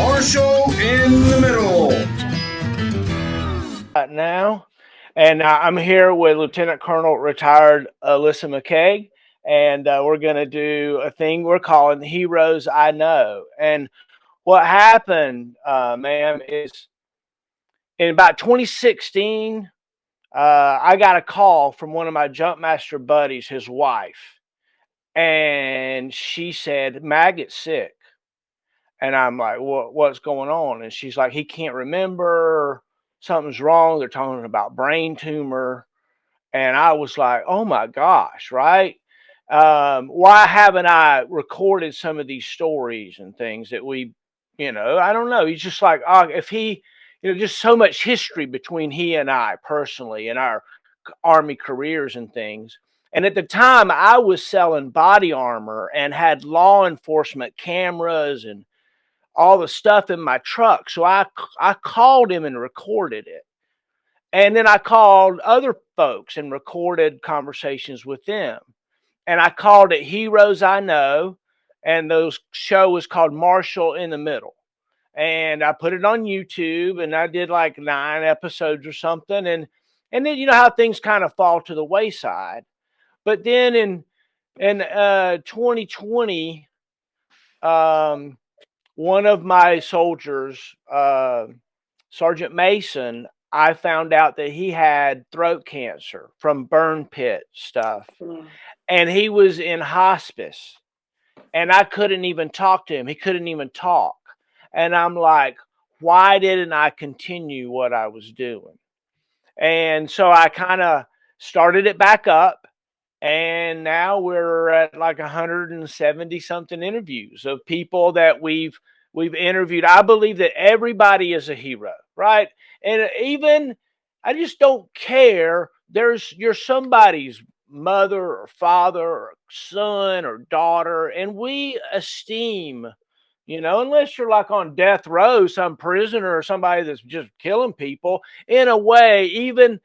Marshall in the middle. Now, and I'm here with Lieutenant Colonel retired Alissa McKaig, and we're going to do a thing we're calling Heroes I Know. And what happened, ma'am, is in about 2016, I got a call from one of my jumpmaster buddies, his wife, and she said, Maggot's sick. And I'm like, what's going on? And she's like, he can't remember. Something's wrong. They're talking about brain tumor. And I was like, oh my gosh, right? Why haven't I recorded some of these stories and things that I don't know. He's just like, oh, if he, just so much history between he and I personally in our Army careers and things. And at the time, I was selling body armor and had law enforcement cameras and all the stuff in my truck. So I called him and recorded it. And then I called other folks and recorded conversations with them. And I called it Heroes I Know. And those show was called Marshall in the Middle. And I put it on YouTube and I did like 9 episodes or something. And then you know how things kind of fall to the wayside. But then in 2020, one of my soldiers, Sergeant Mason, I found out that he had throat cancer from burn pit stuff. And he was in hospice. And I couldn't even talk to him. He couldn't even talk. And I'm like, why didn't I continue what I was doing? And so I kind of started it back up. And now we're at like 170 something interviews of people that we've interviewed. I believe that everybody is a hero, right? And even I just don't care. You're somebody's mother or father or son or daughter, and we esteem, unless you're like on death row, some prisoner or somebody that's just killing people in a way, even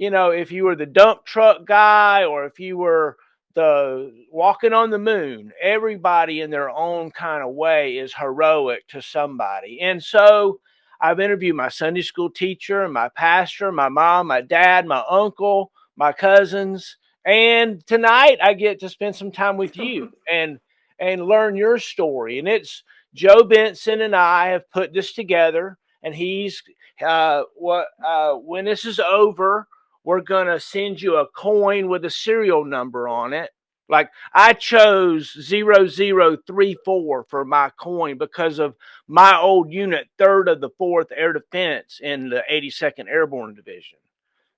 if you were the dump truck guy or if you were the walking on the moon, everybody in their own kind of way is heroic to somebody. And so I've interviewed my Sunday school teacher and my pastor, my mom, my dad, my uncle, my cousins. And tonight I get to spend some time with you and learn your story. And it's Joe Benson and I have put this together, and he's when this is over, we're going to send you a coin with a serial number on it. Like I chose 0034 for my coin because of my old unit, 3rd of the 4th Air Defense in the 82nd Airborne Division.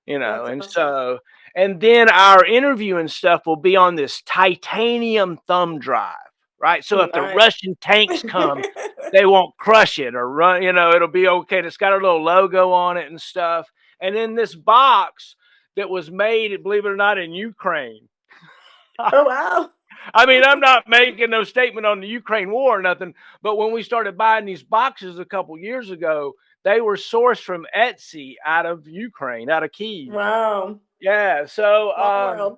That's And awesome. so, and then our interview and stuff will be on this titanium thumb drive, right? So if the Nice. Russian tanks come, they won't crush it or run, it'll be okay. And it's got a little logo on it and stuff. And in this box that was made, believe it or not, in Ukraine. Oh, wow. I mean, I'm not making no statement on the Ukraine war or nothing, but when we started buying these boxes a couple years ago, they were sourced from Etsy out of Ukraine, out of Kyiv. Wow. Yeah. So, Small world.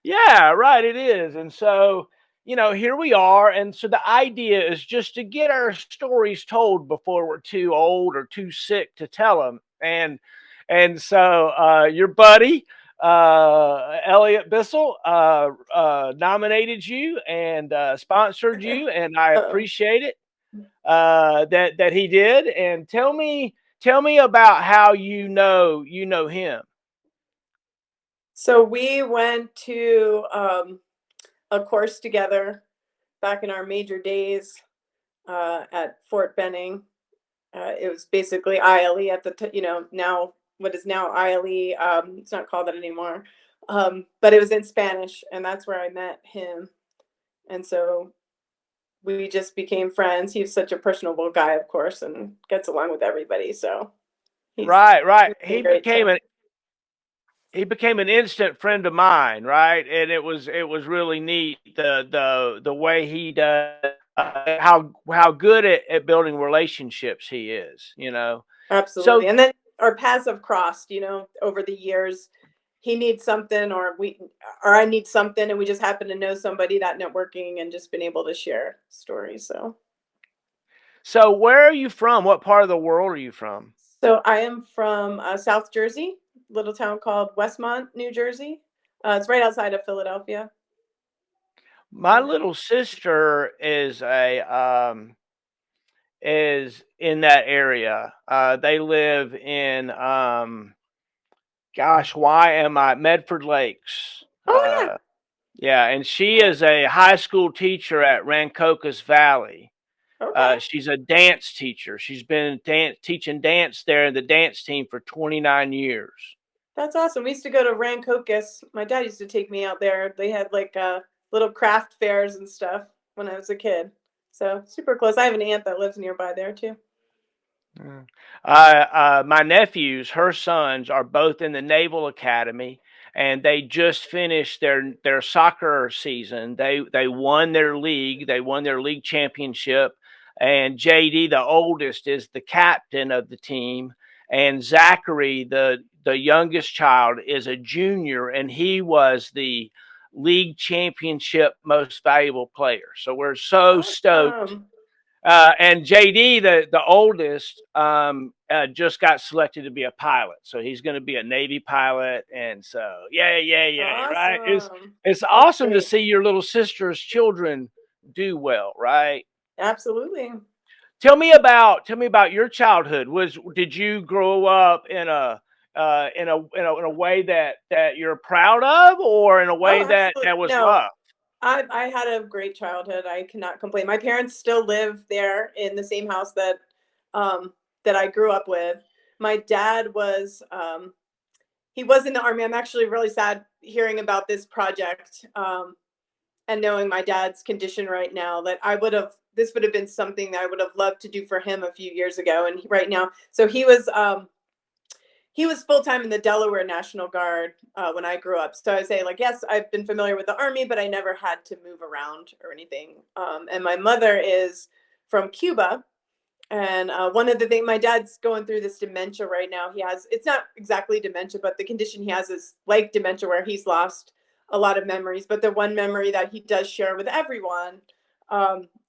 yeah, right. It is. And so, here we are. And so the idea is just to get our stories told before we're too old or too sick to tell them. And so, your buddy, Elliot Bissell, nominated you and sponsored you, and I appreciate it that he did. And tell me about how you know him. So we went to a course together back in our major days at Fort Benning. It was basically ILE at the now what is now ILE. It's not called that anymore, but it was in Spanish, and that's where I met him. And so we just became friends. He's such a personable guy, of course, and gets along with everybody. So Right. he's been great. He became an instant friend of mine, right? And it was really neat the way he does how good at building relationships he is, Absolutely. So And then our paths have crossed, over the years. He needs something or I need something, and we just happen to know somebody, that networking, and just been able to share stories. So where are you from? What part of the world are you from? So I am from South Jersey, little town called Westmont, New Jersey. It's right outside of Philadelphia. My little sister is in that area. They live in gosh, why am I Medford Lakes? Oh Yeah, and she yeah. is a high school teacher at Rancocas Valley. Okay. She's a dance teacher. She's been teaching dance there in the dance team for 29 years. That's awesome. We used to go to Rancocas. My dad used to take me out there. They had like little craft fairs and stuff when I was a kid. So super close. I have an aunt that lives nearby there too. Mm. My nephews, her sons, are both in the Naval Academy, and they just finished their soccer season. They won their league. They won their league championship, and JD, the oldest, is the captain of the team, and Zachary, the youngest child, is a junior, and he was the league championship most valuable player. So we're so stoked. Awesome. And JD, the oldest, just got selected to be a pilot, so he's going to be a Navy pilot. And so, yeah, right. Awesome. It's That's awesome to great. see your little sister's children do well, right? Absolutely. Tell me about your childhood. Did you grow up in a way that you're proud of, or in a way Oh, that absolutely. was No, rough? I had a great childhood. I cannot complain. My parents still live there in the same house um that I grew up with. My dad was he was in the army. I'm actually really sad hearing about this project and knowing my dad's condition right now, that I would have this would have been something that I would have loved to do for him a few years ago. And right now, so he was full time in the Delaware National Guard when I grew up. So I say, like, yes, I've been familiar with the Army, but I never had to move around or anything. And my mother is from Cuba. And one of the things, my dad's going through this dementia right now. It's not exactly dementia, but the condition he has is like dementia, where he's lost a lot of memories. But the one memory that he does share with everyone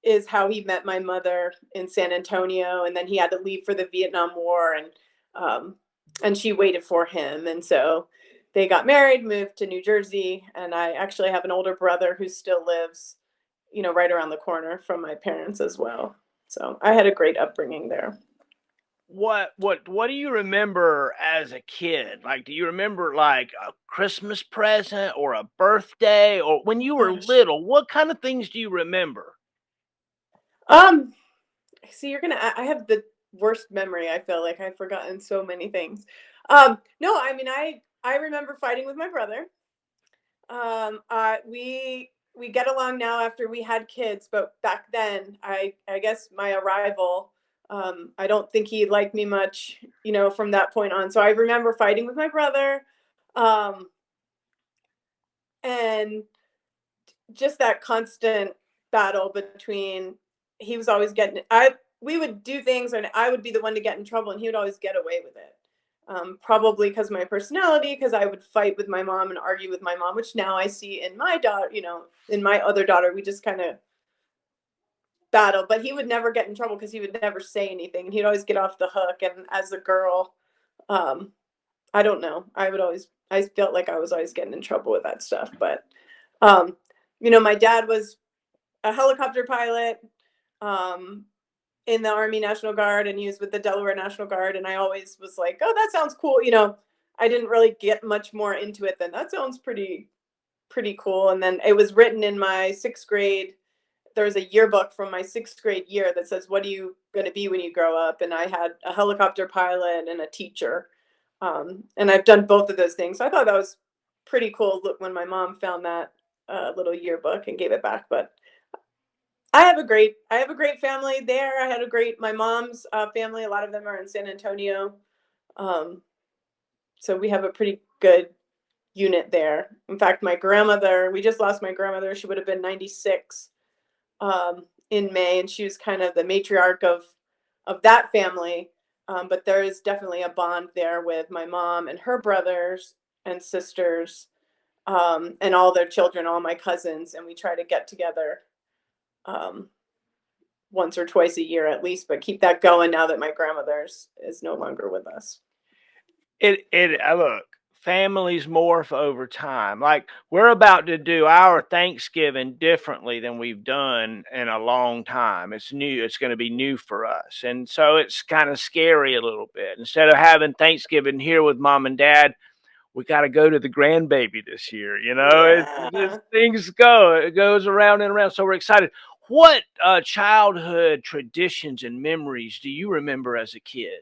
is how he met my mother in San Antonio. And then he had to leave for the Vietnam War. Um, and she waited for him. And so they got married, moved to New Jersey. And I actually have an older brother who still lives, right around the corner from my parents as well. So I had a great upbringing there. What do you remember as a kid? Like, do you remember like a Christmas present or a birthday, or when you were Gosh. little? What kind of things do you remember? Um, See, I have the worst memory. I feel like I've forgotten so many things. No, I mean, I remember fighting with my brother. We get along now after we had kids, but back then, I guess my arrival, I don't think he liked me much, from that point on. So I remember fighting with my brother, um, and just that constant battle between he was always getting I we would do things and I would be the one to get in trouble and he would always get away with it. Probably because my personality, because I would fight with my mom and argue with my mom, which now I see in my daughter, in my other daughter, we just kind of battle. But he would never get in trouble because he would never say anything and he'd always get off the hook. And as a girl, um, I don't know. I felt like I was always getting in trouble with that stuff. But um, my dad was a helicopter pilot um, in the Army National Guard, and he was with the Delaware National Guard. And I always was like, "Oh, that sounds cool." I didn't really get much more into it than that sounds pretty cool. And then it was written in my sixth grade. There was a yearbook from my sixth grade year that says, "What are you going to be when you grow up?" And I had a helicopter pilot and a teacher. And I've done both of those things. So I thought that was pretty cool. Look, when my mom found that little yearbook and gave it back. But I have a great family there. I had a great my mom's family. A lot of them are in San Antonio, um, so we have a pretty good unit there. In fact, my grandmother. We just lost my grandmother. She would have been 96 in May, and she was kind of the matriarch of that family. But there is definitely a bond there with my mom and her brothers and sisters, and all their children, all my cousins, and we try to get together. Um, once or twice a year at least, but keep that going now that my grandmother is no longer with us. Look, families morph over time. Like we're about to do our Thanksgiving differently than we've done in a long time. It's new. It's going to be new for us, and so it's kind of scary a little bit. Instead of having Thanksgiving here with mom and dad, we got to go to the grandbaby this year. You know, Yeah. things go. It goes around and around. So we're excited. What childhood traditions and memories do you remember as a kid?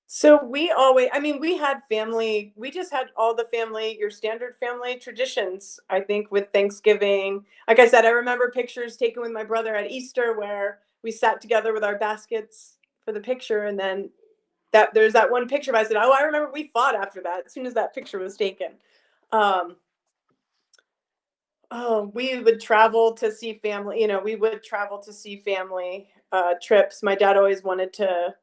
So we had family, we just had all the family, your standard family traditions, I think, with Thanksgiving. Like I said, I remember pictures taken with my brother at Easter where we sat together with our baskets for the picture. And then there's that one picture, but I said, oh, I remember we fought after that as soon as that picture was taken. Um, oh, we would travel to see family, we would travel to see family trips. My dad always wanted to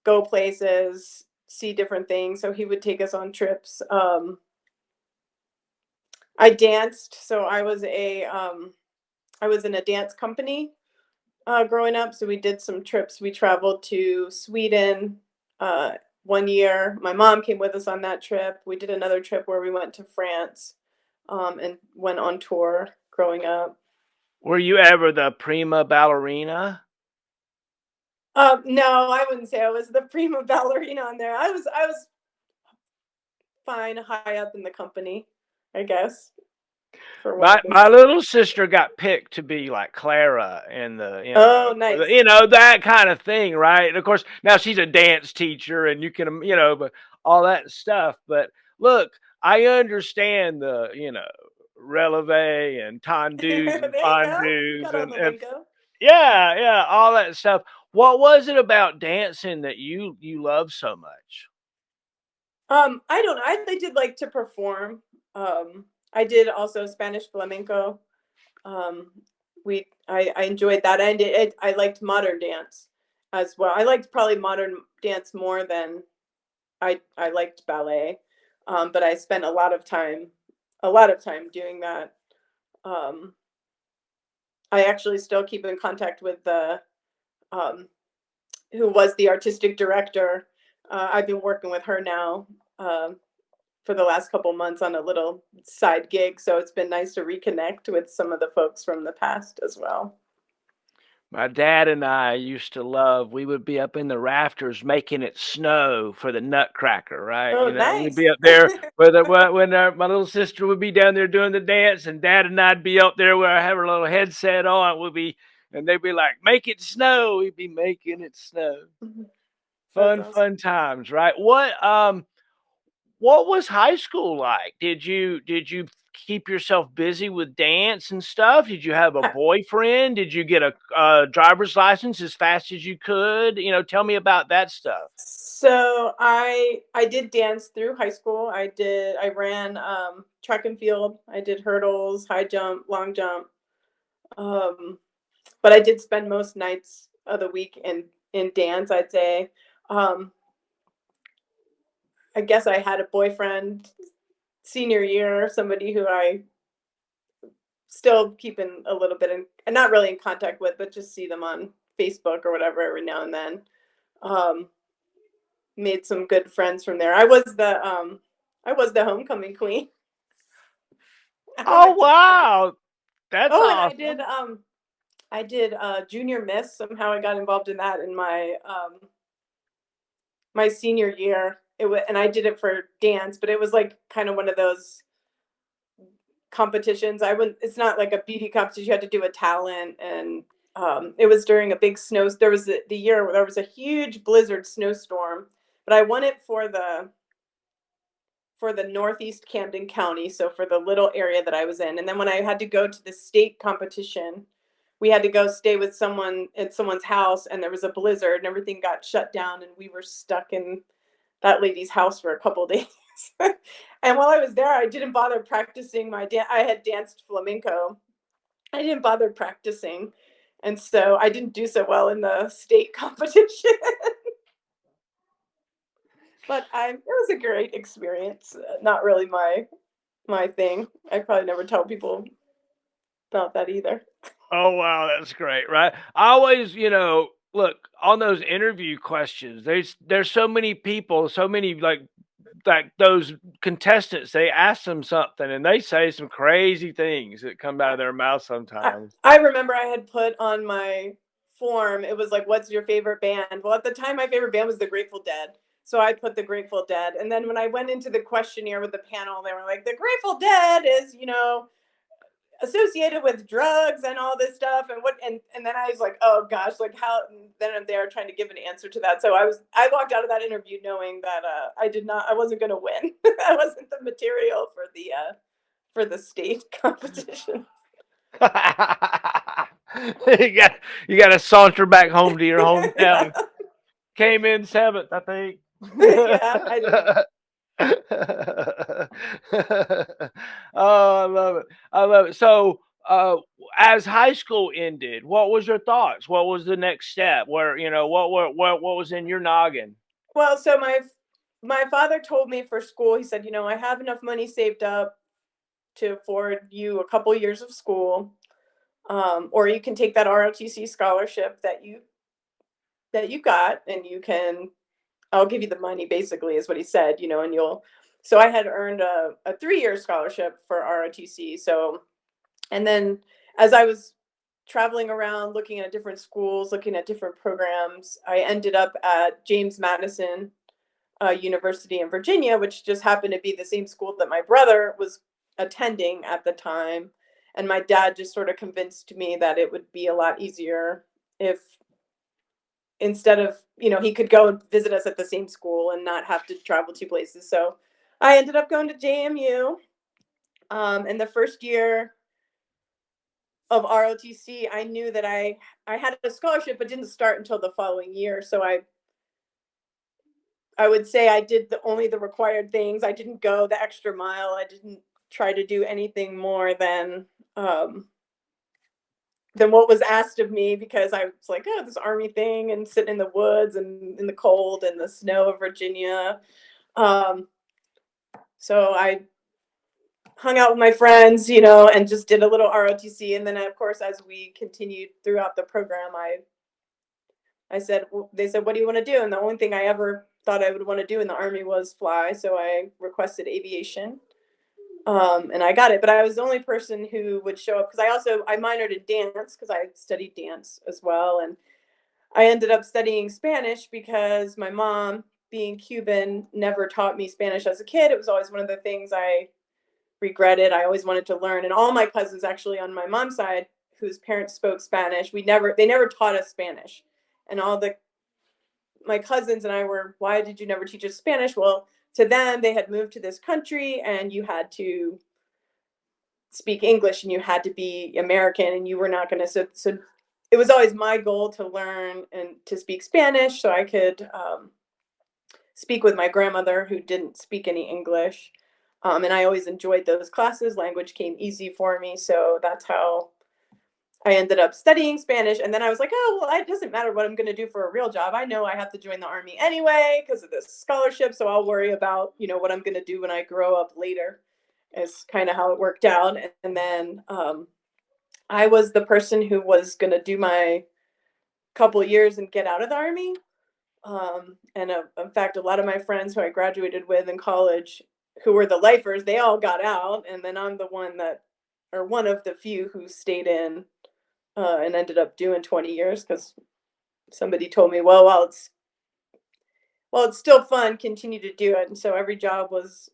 go places, see different things. So he would take us on trips. I danced, so I was in a dance company growing up. So we did some trips. We traveled to Sweden one year. My mom came with us on that trip. We did another trip where we went to France and went on tour growing up. Were you ever the prima ballerina? No, I wouldn't say I was the prima ballerina on there. I was fine, high up in the company, I guess. For one My of my those. little sister got picked to be like Clara in the Oh, nice. that kind of thing, right? And of course, now she's a dance teacher, and you can but all that stuff. But look, I understand the releve and tendus and There you go. You fondus got all the and lingo. yeah, all that stuff. What was it about dancing that you love so much? I don't know. I did like to perform. I did also Spanish flamenco. Um, I enjoyed that. And I liked modern dance as well. I liked probably modern dance more than I liked ballet. But I spent a lot of time doing that. Um, I actually still keep in contact with the um, who was the artistic director. I've been working with her now for the last couple months on a little side gig, so it's been nice to reconnect with some of the folks from the past as well. My dad and I used to love, we would be up in the rafters making it snow for the Nutcracker, right? Oh, We'd nice. be up there where my little sister would be down there doing the dance, and dad and I'd be up there where I have our little headset on. And they'd be like, make it snow. We'd be making it snow. That's Fun, awesome. fun times, right? What was high school like? Did you keep yourself busy with dance and stuff? Did you have a boyfriend? Did you get a driver's license as fast as you could? Tell me about that stuff. So I did dance through high school. I ran track and field. I did hurdles, high jump, long jump. Um, but I did spend most nights of the week in dance, I'd say. Um, I guess I had a boyfriend senior year, somebody who I still keep in a little bit and not really in contact with, but just see them on Facebook or whatever every now and then. Um, Made some good friends from there. I was the homecoming queen. I Oh like to brag. wow, that's Oh, and awesome. I did junior miss. Somehow I got involved in that in my senior year. It was, and I did it for dance, but it was like kind of one of those competitions. I wouldn't. It's not like a beauty competition. You had to do a talent, and it was during a big snow. There was the year where there was a huge blizzard snowstorm, but I won it for the Northeast Camden County, so for the little area that I was in. And then when I had to go to the state competition, we had to go stay with someone at someone's house, and there was a blizzard, and everything got shut down, and we were stuck in that lady's house for a couple of days. And while I was there, I didn't bother practicing my dance. I had danced flamenco. I didn't bother practicing, and so I didn't do so well in the state competition. But it was a great experience. Not really my thing. I probably never tell people about that either. Oh wow, that's great, right? I always, look on those interview questions. There's so many people, so many like those contestants. They ask them something and they say some crazy things that come out of their mouth sometimes. I remember I had put on my form, it was like, what's your favorite band? Well, at the time, my favorite band was the Grateful Dead. So I put the Grateful Dead. And then when I went into the questionnaire with the panel, they were like, the Grateful Dead is, associated with drugs and all this stuff. And then I was like, oh gosh, like how, and then I'm there trying to give an answer to that. So I walked out of that interview knowing that I wasn't going to win. I wasn't the material for the state competition. You got to saunter back home to your hometown. Yeah. Came in 7th, I think. Yeah, I did. Oh, I love it. I love it. So, as high school ended, what was your thoughts? What was the next step? Where, what was in your noggin? Well, so my father told me for school, he said, I have enough money saved up to afford you a couple years of school, or you can take that ROTC scholarship that you got, and I'll give you the money. Basically, is what he said, and you'll. So I had earned a 3-year scholarship for ROTC. So, and then as I was traveling around, looking at different schools, looking at different programs, I ended up at James Madison University in Virginia, which just happened to be the same school that my brother was attending at the time. And my dad just sort of convinced me that it would be a lot easier if instead of, he could go and visit us at the same school and not have to travel 2 places. So I ended up going to JMU. And the first year of ROTC, I knew that I had a scholarship, but didn't start until the following year. So I would say I did only the required things. I didn't go the extra mile. I didn't try to do anything more than what was asked of me, because I was like, oh, this army thing and sitting in the woods and in the cold and the snow of Virginia. So I hung out with my friends, and just did a little ROTC. And then, of course, as we continued throughout the program, I said, they said, what do you want to do? And the only thing I ever thought I would want to do in the Army was fly. So I requested aviation. And I got it, but I was the only person who would show up, because I minored in dance because I studied dance as well. And I ended up studying Spanish because my mom, being Cuban, never taught me Spanish as a kid. It was always one of the things I regretted. I always wanted to learn. And all my cousins, actually on my mom's side, whose parents spoke Spanish, they never taught us Spanish. And my cousins and I were, why did you never teach us Spanish? Well, to them, they had moved to this country and you had to speak English and you had to be American, and you were not going to. So it was always my goal to learn and to speak Spanish so I could speak with my grandmother, who didn't speak any English. And I always enjoyed those classes. Language came easy for me. So that's how I ended up studying Spanish. And then I was like, oh, well, it doesn't matter what I'm going to do for a real job. I know I have to join the Army anyway because of this scholarship. So I'll worry about, what I'm going to do when I grow up later, is kind of how it worked out. And then I was the person who was going to do my couple years and get out of the Army. And in fact, a lot of my friends who I graduated with in college, who were the lifers, they all got out. And then I'm the one of the few who stayed in and ended up doing 20 years, because somebody told me, well, while it's still fun, continue to do it. And so every job was,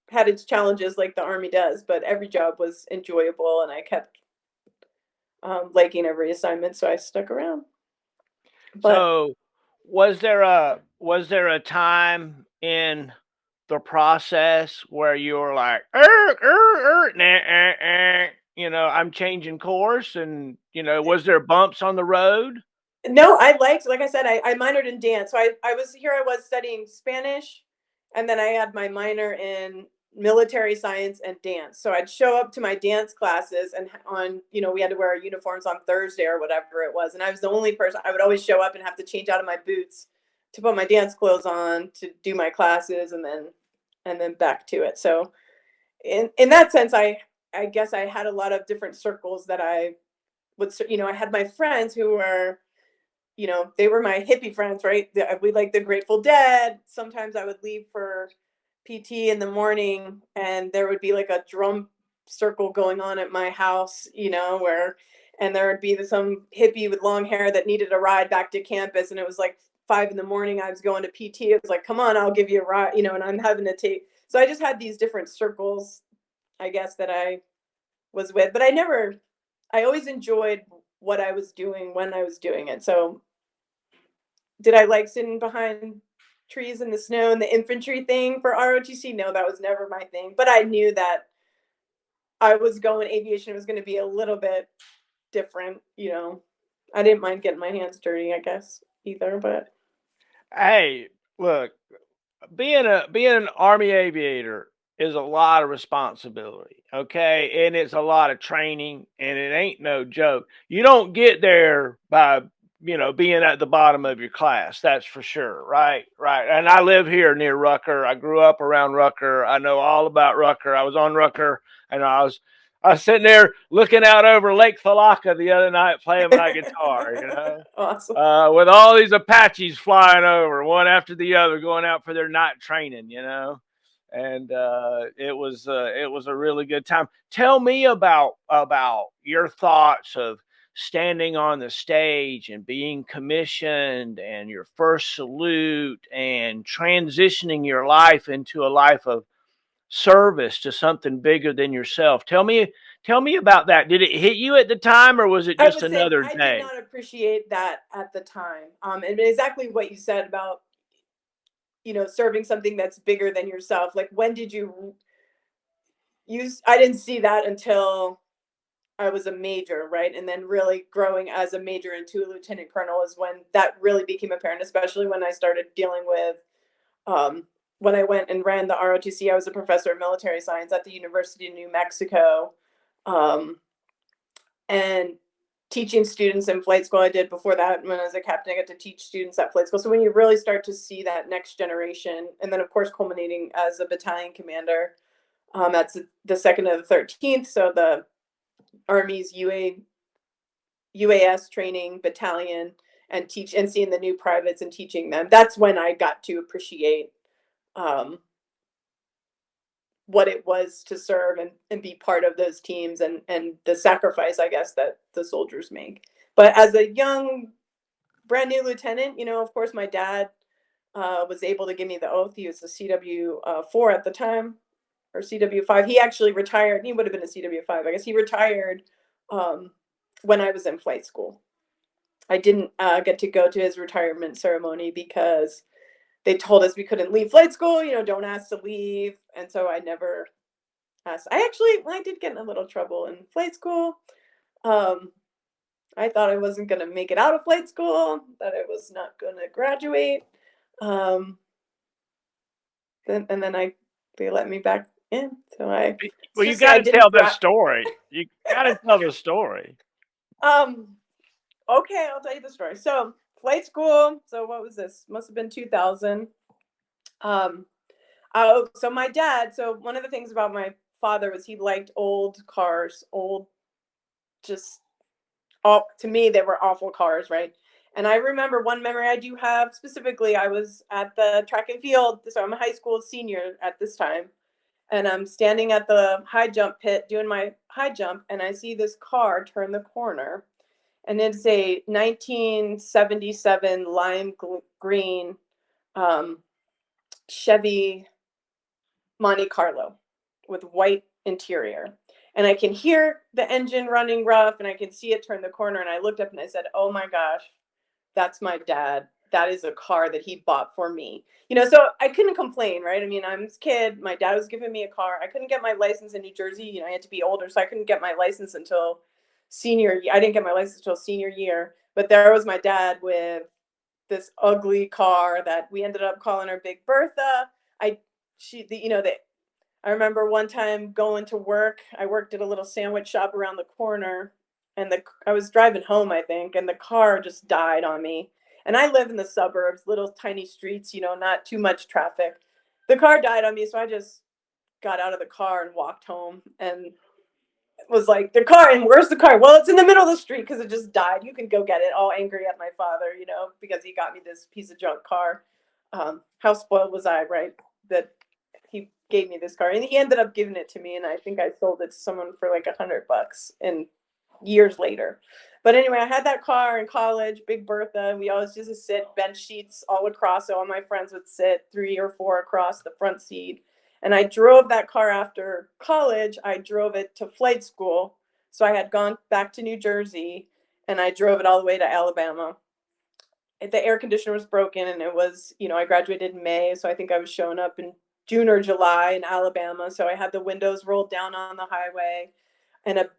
had its challenges like the Army does, but every job was enjoyable, and I kept liking every assignment, so I stuck around. But So, was there a time in the process where you were like, I'm changing course, and was there bumps on the road? no, like I said, I minored in dance. So I was studying Spanish, and then I had my minor in military science and dance. So I'd show up to my dance classes, and we had to wear our uniforms on Thursday or whatever it was. And I was the only person. I would always show up and have to change out of my boots to put my dance clothes on to do my classes, and then back to it. So in that sense, I guess I had a lot of different circles that I would, I had my friends who were, they were my hippie friends, right? We like the Grateful Dead. Sometimes I would leave for PT in the morning and there would be like a drum circle going on at my house, and there would be some hippie with long hair that needed a ride back to campus. And it was like 5 in the morning. I was going to PT. It was like, come on, I'll give you a ride, and I'm having to take. So I just had these different circles, I guess, that I was with, but I always enjoyed what I was doing when I was doing it. So did I like sitting behind trees in the snow and the infantry thing for ROTC? No, that was never my thing. But I knew that I was going aviation was going to be a little bit different. I didn't mind getting my hands dirty, I guess, either. But Hey, look, being an Army aviator is a lot of responsibility, okay? And it's a lot of training, and it ain't no joke. You don't get there by, being at the bottom of your class. That's for sure, right? Right. And I live here near Rucker. I grew up around Rucker. I know all about Rucker. I was on Rucker, and I was sitting there looking out over Lake Thalaca the other night playing my guitar, awesome. with all these Apaches flying over, one after the other, going out for their night training, and it was a really good time. Tell me about your thoughts of standing on the stage and being commissioned and your first salute and transitioning your life into a life of service to something bigger than yourself. Tell me about that. Did it hit you at the time, or was it I just would say another I did day? not appreciate that at the time. And exactly what you said about, serving something that's bigger than yourself. Like, when did you use? I didn't see that until I was a major, right? And then really growing as a major into a lieutenant colonel is when that really became apparent, especially when I started dealing with, when I went and ran the ROTC. I was a professor of military science at the University of New Mexico. Um, and teaching students in flight school. I did before that when I was a captain. I got to teach students at flight school. So when you really start to see that next generation, and then of course culminating as a battalion commander, that's the 2nd of the 13th. So the Army's UAS training battalion, and seeing the new privates and teaching them. That's when I got to appreciate, what it was to serve and be part of those teams, and the sacrifice, I guess, that the soldiers make. But as a young, brand new lieutenant, of course, my dad was able to give me the oath. He was a CW 4 at the time, or CW 5. He actually retired. He would have been a CW 5. I guess he retired when I was in flight school. I didn't get to go to his retirement ceremony because they told us we couldn't leave flight school, don't ask to leave. And so I never asked. I did get in a little trouble in flight school. I thought I wasn't going to make it out of flight school, that I was not going to graduate. And then they let me back in. So Well, you got to tell the story. You got to tell the story. Okay, I'll tell you the story. So flight school. So what was this? Must have been 2000. So my dad. So one of the things about my father was he liked old cars, just all, to me they were awful cars, right? And I remember one memory I do have specifically. I was at the track and field. So I'm a high school senior at this time, and I'm standing at the high jump pit doing my high jump, and I see this car turn the corner. And it's a 1977 lime green Chevy Monte Carlo with white interior. And I can hear the engine running rough, and I can see it turn the corner. And I looked up and I said, oh my gosh, that's my dad. That is a car that he bought for me. So I couldn't complain, right? I mean, I'm a kid. My dad was giving me a car. I couldn't get my license in New Jersey. I had to be older, so I couldn't get my license until senior year. I didn't get my license until senior year. But there was my dad with this ugly car that we ended up calling her Big Bertha. I remember one time going to work. I worked at a little sandwich shop around the corner, and I was driving home, I think, and the car just died on me. And I live in the suburbs, little tiny streets, not too much traffic. The car died on me, so I just got out of the car and walked home. And was like, the car, and where's the car? Well, it's in the middle of the street because it just died. You can go get it. All angry at my father, you know, because he got me this piece of junk car. How spoiled was I, right? That he gave me this car, and he ended up giving it to me, and I think I sold it to someone for like $100 and years later. But anyway, I had that car in college, Big Bertha. We always just sit bench sheets all across, so all my friends would sit 3 or 4 across the front seat. And I drove that car after college. I drove it to flight school. So I had gone back to New Jersey, and I drove it all the way to Alabama. The air conditioner was broken, and it was, you know, I graduated in May, so I think I was showing up in June or July in Alabama. So I had the windows rolled down on the highway, and the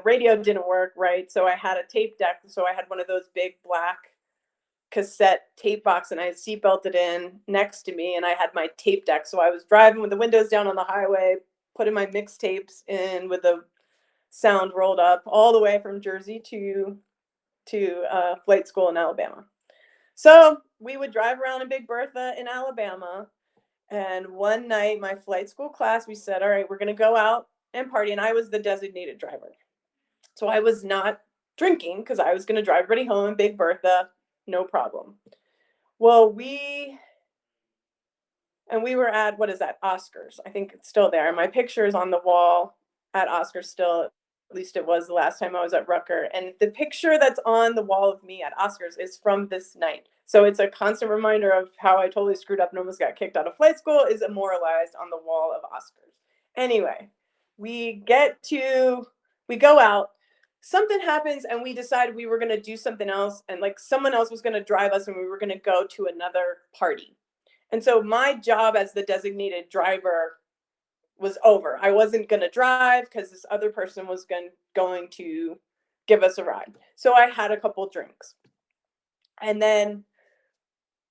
radio didn't work right. So I had a tape deck. So I had one of those big black cassette tape box, and I had seatbelted in next to me, and I had my tape deck. So I was driving with the windows down on the highway, putting my mixtapes in with the sound rolled up all the way from Jersey to flight school in Alabama. So we would drive around in Big Bertha in Alabama. And one night, my flight school class, we said, all right, we're going to go out and party. And I was the designated driver. So I was not drinking because I was going to drive everybody home in Big Bertha. No problem. Well, we were at, what is that, Oscars. I think it's still there. My picture is on the wall at Oscars still. At least it was the last time I was at Rucker. And the picture that's on the wall of me at Oscars is from this night. So it's a constant reminder of how I totally screwed up and almost got kicked out of flight school is immortalized on the wall of Oscars. Anyway, we go out, something happens, and we decided we were going to do something else. And like someone else was going to drive us, and we were going to go to another party. And so my job as the designated driver was over. I wasn't going to drive because this other person was going to give us a ride. So I had a couple drinks. And then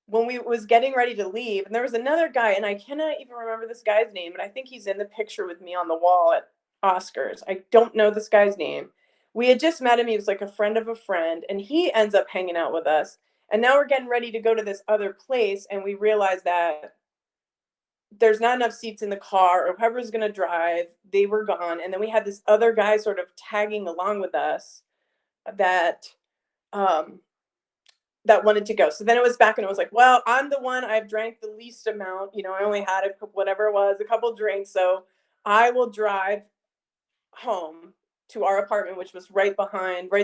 when we was getting ready to leave, and there was another guy, and I cannot even remember this guy's name, but I think he's in the picture with me on the wall at Oscars. I don't know this guy's name. We had just met him. He was like a friend of a friend, and he ends up hanging out with us. And now we're getting ready to go to this other place, and we realize that there's not enough seats in the car, or whoever's going to drive, they were gone. And then we had this other guy sort of tagging along with us that wanted to go. So then it was back, and it was like, well, I'm the one, I've drank the least amount. You know, I only had whatever it was, a couple drinks. So I will drive home to our apartment, which was right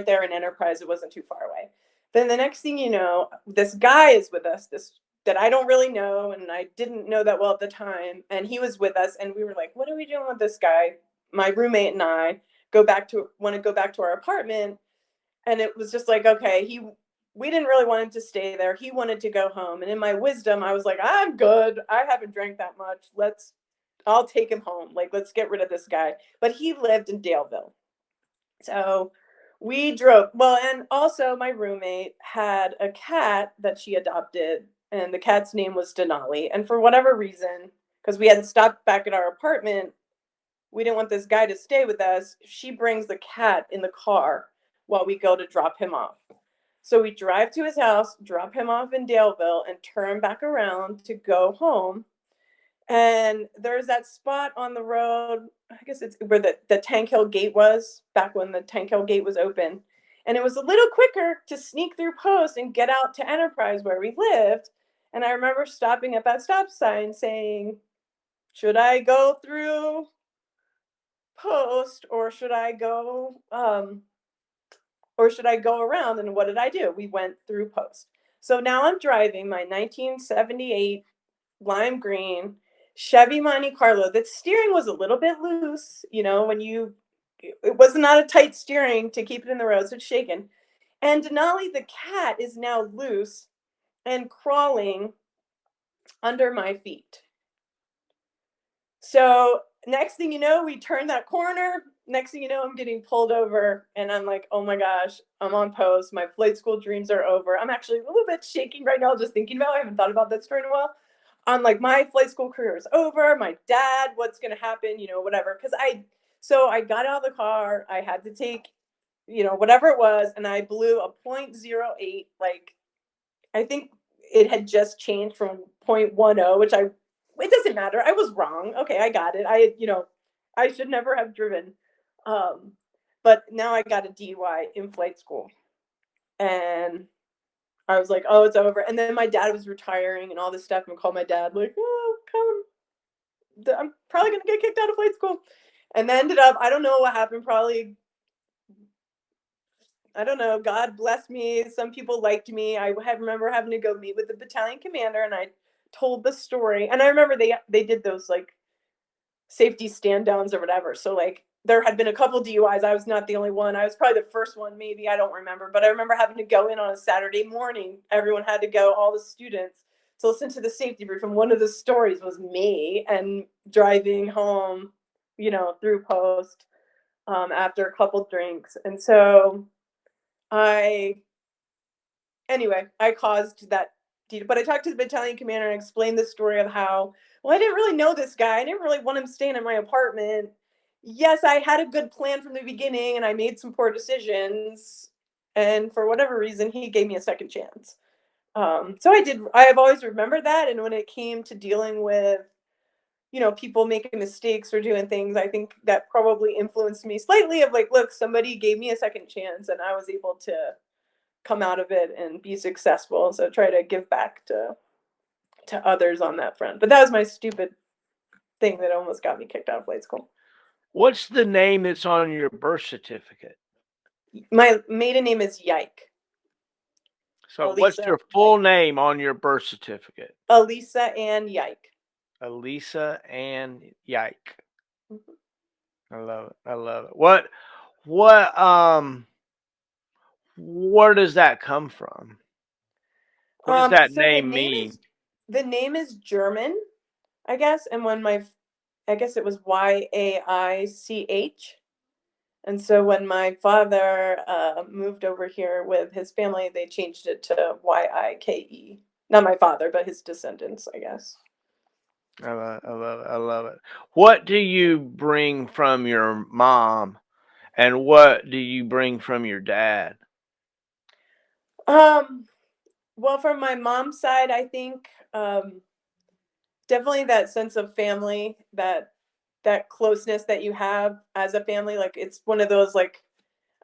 there in Enterprise. It wasn't too far away. Then the next thing you know, this guy is with us, that I don't really know, and I didn't know that well at the time. And he was with us, and we were like, what are we doing with this guy? My roommate and I want to go back to our apartment. And it was just like, okay, we didn't really want him to stay there. He wanted to go home. And in my wisdom, I was like, I'm good. I haven't drank that much. I'll take him home. Like, let's get rid of this guy. But he lived in Daleville. So we drove. Well, and also my roommate had a cat that she adopted, and the cat's name was Denali. And for whatever reason, because we hadn't stopped back at our apartment, we didn't want this guy to stay with us. She brings the cat in the car while we go to drop him off. So we drive to his house, drop him off in Daleville, and turn back around to go home. And there's that spot on the road, I guess it's where the Tank Hill Gate was, back when the Tank Hill Gate was open. And it was a little quicker to sneak through Post and get out to Enterprise where we lived. And I remember stopping at that stop sign saying, should I go through Post, or should I go around? And what did I do? We went through Post. So now I'm driving my 1978 lime green Chevy Monte Carlo. The steering was a little bit loose, you know, it was not a tight steering to keep it in the road, so it's shaking. And Denali the cat is now loose and crawling under my feet. So next thing you know, we turn that corner. Next thing you know, I'm getting pulled over, and I'm like, oh my gosh, I'm on Post. My flight school dreams are over. I'm actually a little bit shaking right now just thinking about it. I haven't thought about that story in a while. I'm like, my flight school career is over. My dad, what's going to happen? You know, whatever. So I got out of the car. I had to take, you know, whatever it was, and I blew a 0.08. Like, I think it had just changed from 0.10, it doesn't matter. I was wrong. Okay, I got it. I should never have driven. But now I got a DUI in flight school, and I was like, oh, it's over. And then my dad was retiring and all this stuff, and called my dad like, oh, come, I'm probably gonna get kicked out of flight school. And then ended up, I don't know what happened. Probably, I don't know. God bless me. Some people liked me. I remember having to go meet with the battalion commander, and I told the story. And I remember they did those like safety stand downs or whatever. So like there had been a couple DUIs. I was not the only one. I was probably the first one, maybe. I don't remember. But I remember having to go in on a Saturday morning. Everyone had to go, all the students, to listen to the safety brief. And one of the stories was me and driving home, through post after a couple drinks. And so I, anyway, I caused that. But I talked to the battalion commander and explained the story of how, well, I didn't really know this guy. I didn't really want him staying in my apartment. Yes, I had a good plan from the beginning and I made some poor decisions. And for whatever reason, he gave me a second chance. So I have always remembered that. And when it came to dealing with, people making mistakes or doing things, I think that probably influenced me slightly of like, look, somebody gave me a second chance and I was able to come out of it and be successful. So try to give back to others on that front. But that was my stupid thing that almost got me kicked out of flight school. What's the name that's on your birth certificate? My maiden name is Yike. So what's your full name on your birth certificate? Alissa and Yike. Alissa and Yike. Mm-hmm. I love it. I love it. Where does that come from? What does that name mean? The name is German, I guess. And I guess it was Yaich. And so when my father moved over here with his family, they changed it to Yike. Not my father, but his descendants, I guess. I love it. I love it. I love it. What do you bring from your mom, and what do you bring from your dad? Well, from my mom's side, I think definitely that sense of family, that closeness that you have as a family. Like it's one of those, like,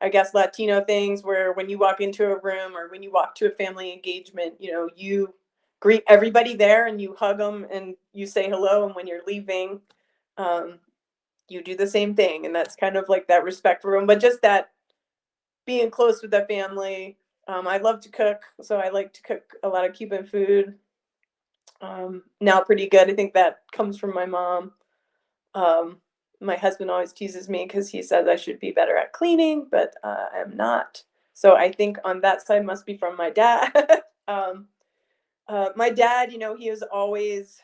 I guess, Latino things where when you walk into a room or when you walk to a family engagement, you greet everybody there and you hug them and you say hello. And when you're leaving, you do the same thing. And that's kind of like that respect room, but just that being close with the family. I love to cook, so I like to cook a lot of Cuban food. Now pretty good. I think that comes from my mom. My husband always teases me because he says I should be better at cleaning, but I'm not. So I think on that side must be from my dad. My dad, he was always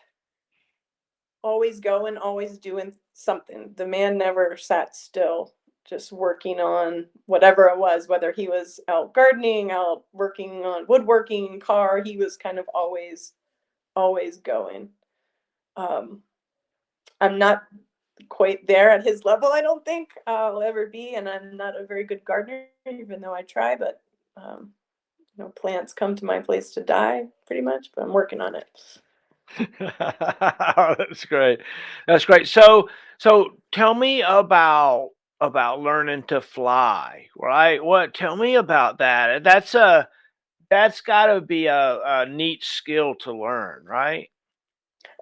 going, always doing something. The man never sat still, just working on whatever it was, whether he was out gardening, out working on woodworking, car, he was kind of always going. I'm not quite there at his level. I don't think I'll ever be, and I'm not a very good gardener, even though I try. But plants come to my place to die, pretty much. But I'm working on it. That's great. That's great. So tell me about learning to fly, right? Tell me about that. That's got to be a neat skill to learn, right?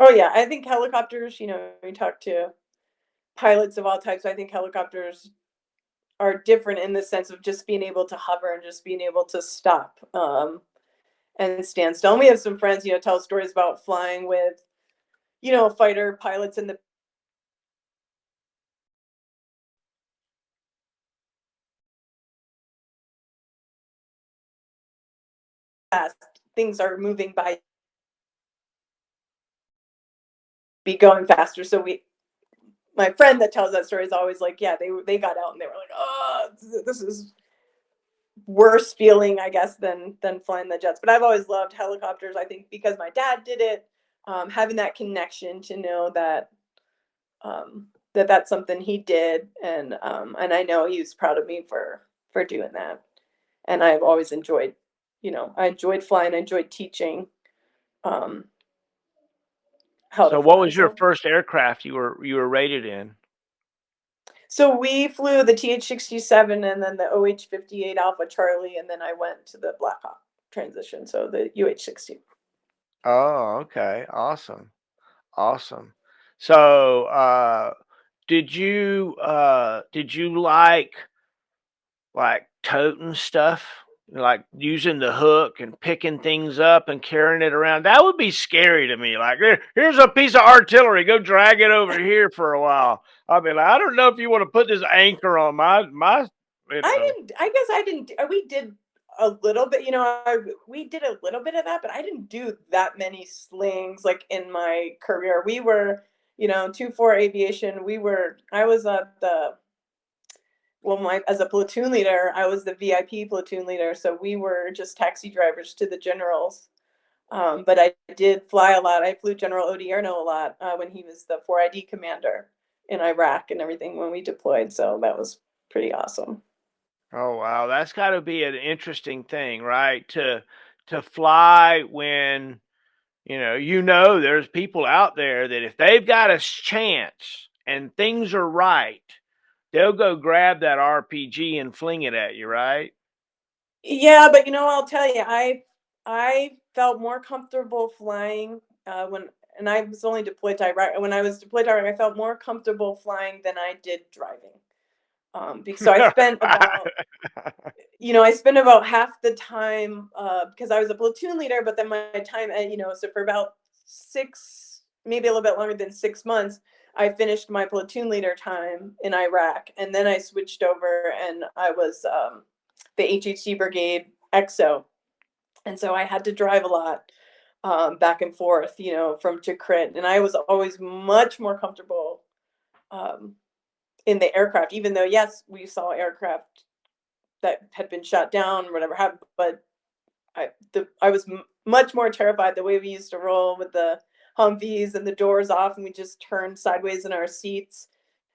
Oh yeah, I think helicopters. We talk to pilots of all types. I think helicopters are different in the sense of just being able to hover and just being able to stop and stand still. And we have some friends, tell stories about flying with, fighter pilots in the past. Things are moving by, be going faster. So my friend that tells that story is always like, yeah, they got out and they were like, oh, this is worse feeling, I guess, than flying the jets. But I've always loved helicopters. I think because my dad did it, having that connection to know that that's something he did, and I know he was proud of me for doing that. And I've always enjoyed, I enjoyed flying, I enjoyed teaching how to So fly. what was your first aircraft you were rated in? So we flew the TH-67 and then the OH-58 Alpha Charlie, and then I went to the Black Hawk transition, so the UH-60. Oh, okay. Awesome. Awesome. So, did you like toting stuff, like using the hook and picking things up and carrying it around? That would be scary to me. Like, here's a piece of artillery, go drag it over here for a while. I'd be like, I don't know if you want to put this anchor on my. I guess I didn't. We did a little bit. We did a little bit of that, but I didn't do that many slings like in my career. We were, 2-4 aviation. I was at the as a platoon leader, I was the VIP platoon leader, so we were just taxi drivers to the generals. But I did fly a lot. I flew General Odierno a lot when he was the 4ID commander in Iraq and everything when we deployed. So that was pretty awesome. Oh wow, that's got to be an interesting thing, right? To fly when there's people out there that if they've got a chance and things are right, they'll go grab that RPG and fling it at you, right? Yeah, but I'll tell you, I felt more comfortable flying and I was only deployed to Iraq. When I was deployed to Iraq, I felt more comfortable flying than I did driving. Because so I spent about half the time because I was a platoon leader, but then my time so for about maybe a little bit longer than 6 months, I finished my platoon leader time in Iraq, and then I switched over and I was the HHC Brigade XO, and so I had to drive a lot back and forth, from Tikrit, and I was always much more comfortable um, in the aircraft, even though yes, we saw aircraft that had been shot down, whatever happened. But I was much more terrified the way we used to roll with the Humvees and the doors off, and we just turned sideways in our seats.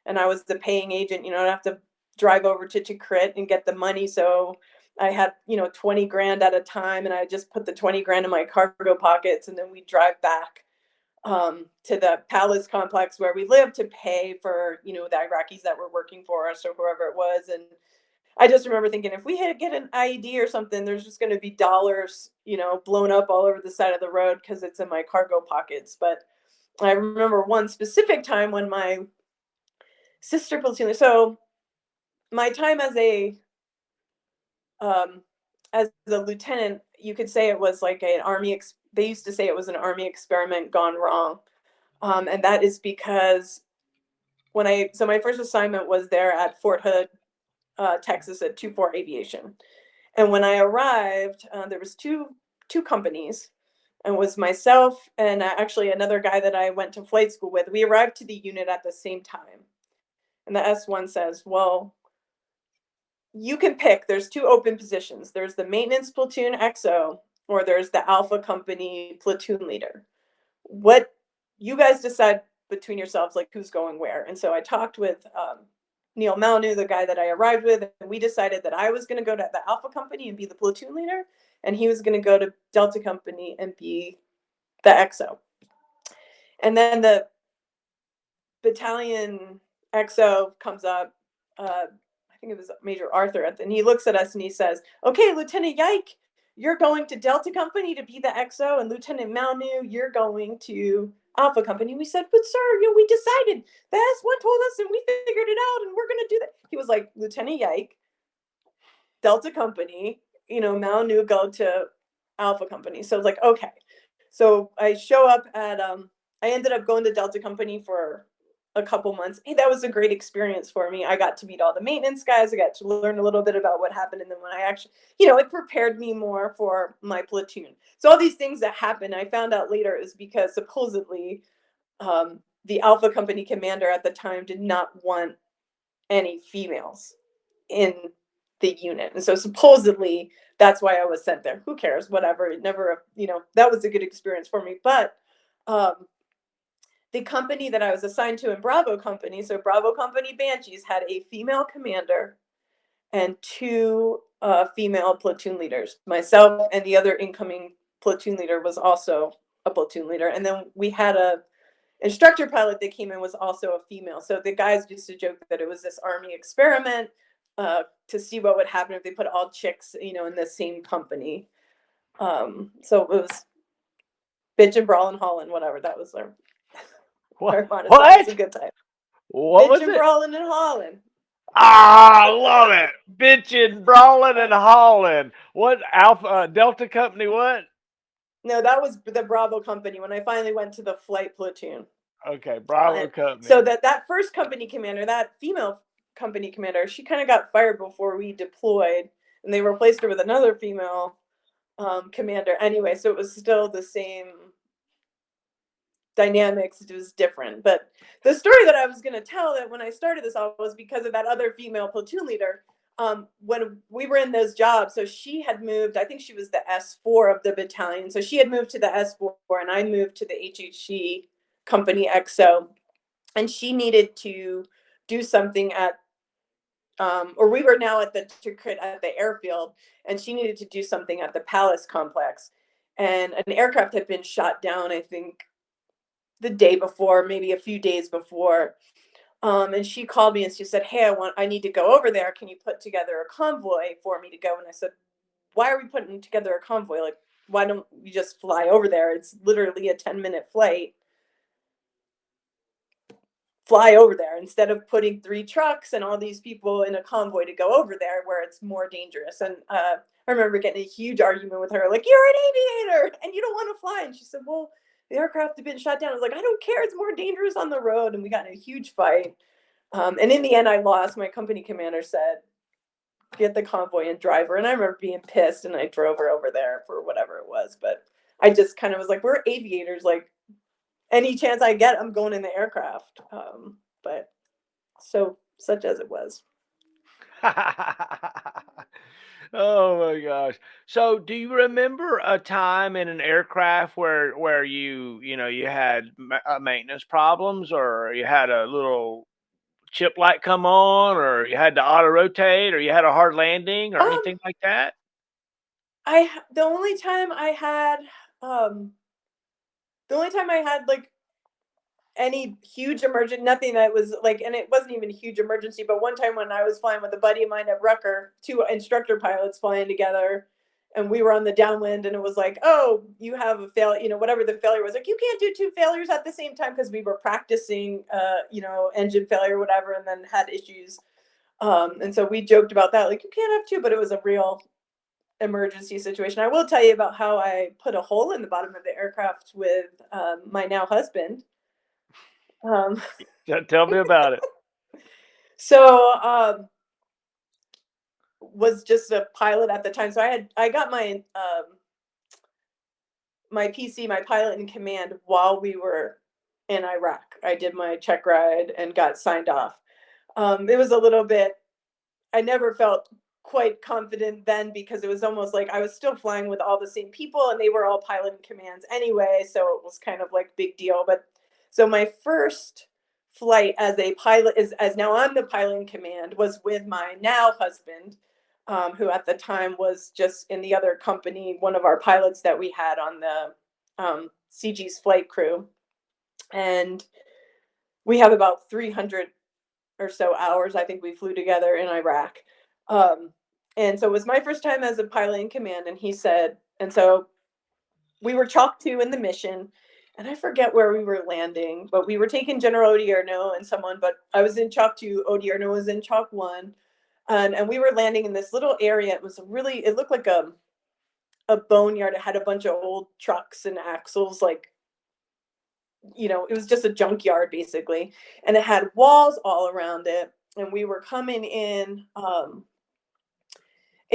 And I was the paying agent. I'd have to drive over to Tikrit and get the money. So I had 20 grand at a time, and I just put the 20 grand in my cargo pockets, and then we drive back to the palace complex where we lived to pay for the Iraqis that were working for us or whoever it was. And I just remember thinking, if we get an IED or something, there's just going to be dollars, blown up all over the side of the road because it's in my cargo pockets. But I remember one specific time when my sister platoon. So my time as a lieutenant, you could say it was like an army. They used to say it was an army experiment gone wrong, and that is because my first assignment was there at Fort Hood, Texas, at 2-4 Aviation. And when I arrived, there was two companies, and it was myself and actually another guy that I went to flight school with. We arrived to the unit at the same time, and the S1 says, "Well, you can pick. There's 2 open positions. There's the maintenance platoon XO, or there's the Alpha Company platoon leader. What you guys decide between yourselves, like who's going where." And so I talked with Neil Malnew, the guy that I arrived with, and we decided that I was going to go to the Alpha Company and be the platoon leader, and he was going to go to Delta Company and be the XO. And then the battalion XO comes up. I think it was Major Arthur, and he looks at us and he says, "Okay, Lieutenant Yike, you're going to Delta Company to be the XO, and Lieutenant Malnew, you're going to Alpha Company." We said, "But sir, we decided. The S1 told us, and we figured it out, and we're going to do that." He was like, "Lieutenant Yike, Delta Company, Malnew, go to Alpha Company." So I was like, okay. So I show up at I ended up going to Delta Company for a couple months. Hey, that was a great experience for me. I got to meet all the maintenance guys. I got to learn a little bit about what happened. And then when I actually, it prepared me more for my platoon. So all these things that happened, I found out later is because supposedly the Alpha Company commander at the time did not want any females in the unit. And so supposedly that's why I was sent there. Who cares? Whatever. It never, that was a good experience for me. But the company that I was assigned to in Bravo Company, so Bravo Company Banshees, had a female commander and 2 female platoon leaders. Myself and the other incoming platoon leader was also a platoon leader. And then we had instructor pilot that came in was also a female. So the guys used to joke that it was this Army experiment to see what would happen if they put all chicks, in the same company. So it was bitch and brawl and hauling, whatever. That was our motto. So it was a good time. What bitch was and it? brawling and hauling. Ah, I love it. Bitching, brawling, and hauling. What Alpha Delta Company? What? No, that was the Bravo company when I finally went to the flight platoon. Okay, Bravo Company. So that first company commander, that female company commander, she kind of got fired before we deployed, and they replaced her with another female commander. Anyway, so it was still the same dynamics. It was different, but the story that I was going to tell that when I started this all was because of that other female platoon leader. When we were in those jobs, so she had moved, I think she was the S4 of the battalion. So she had moved to the S4 and I moved to the HHC company XO, and she needed to do something at, or we were now at the airfield, and she needed to do something at the Palace complex. And an aircraft had been shot down, I think, the day before, maybe a few days before. And she called me and she said, "Hey, I need to go over there. Can you put together a convoy for me to go?" And I said, "Why are we putting together a convoy? Like, why don't we just fly over there? It's literally a 10-minute flight. Fly over there instead of putting 3 trucks and all these people in a convoy to go over there where it's more dangerous." And I remember getting a huge argument with her, like, "You're an aviator and you don't want to fly." And she said, "Well, the aircraft had been shot down." I was like, "I don't care. It's more dangerous on the road." And we got in a huge fight. And in the end, I lost. My company commander said, "Get the convoy and drive her." And I remember being pissed, and I drove her over there for whatever it was. But I just kind of was like, we're aviators. Like, any chance I get, I'm going in the aircraft. But so such as it was. Oh my gosh. So do you remember a time in an aircraft where you had maintenance problems, or you had a little chip light come on, or you had to auto rotate, or you had a hard landing, or anything like that? The only time I had like any huge emergent, nothing that was like, and it wasn't even a huge emergency, but one time when I was flying with a buddy of mine at Rucker, 2 instructor pilots flying together, and we were on the downwind, and it was like, "Oh, you have a fail," whatever the failure was, like, "You can't do 2 failures at the same time," because we were practicing engine failure, whatever, and then had issues. And so we joked about that, like, "You can't have 2," but it was a real emergency situation. I will tell you about how I put a hole in the bottom of the aircraft with my now husband. Tell me about it. So was just a pilot at the time. So I got my my PC, my pilot in command, while we were in Iraq. I did my check ride and got signed off. It was a little bit, I never felt quite confident then, because it was almost like I was still flying with all the same people and they were all pilot in commands anyway. So it was kind of like big deal. But so my first flight as a pilot as now I'm the pilot in command, was with my now husband, who at the time was just in the other company, one of our pilots that we had on the CG's flight crew. And we have about 300 or so hours, I think, we flew together in Iraq. And so it was my first time as a pilot in command. And he said, and so we were Chalk 2 in the mission, and I forget where we were landing, but we were taking General Odierno and someone, but I was in Chalk 2, Odierno was in Chalk 1. And we were landing in this little area. It looked like a boneyard. It had a bunch of old trucks and axles, like, it was just a junkyard basically. And it had walls all around it. And we were coming in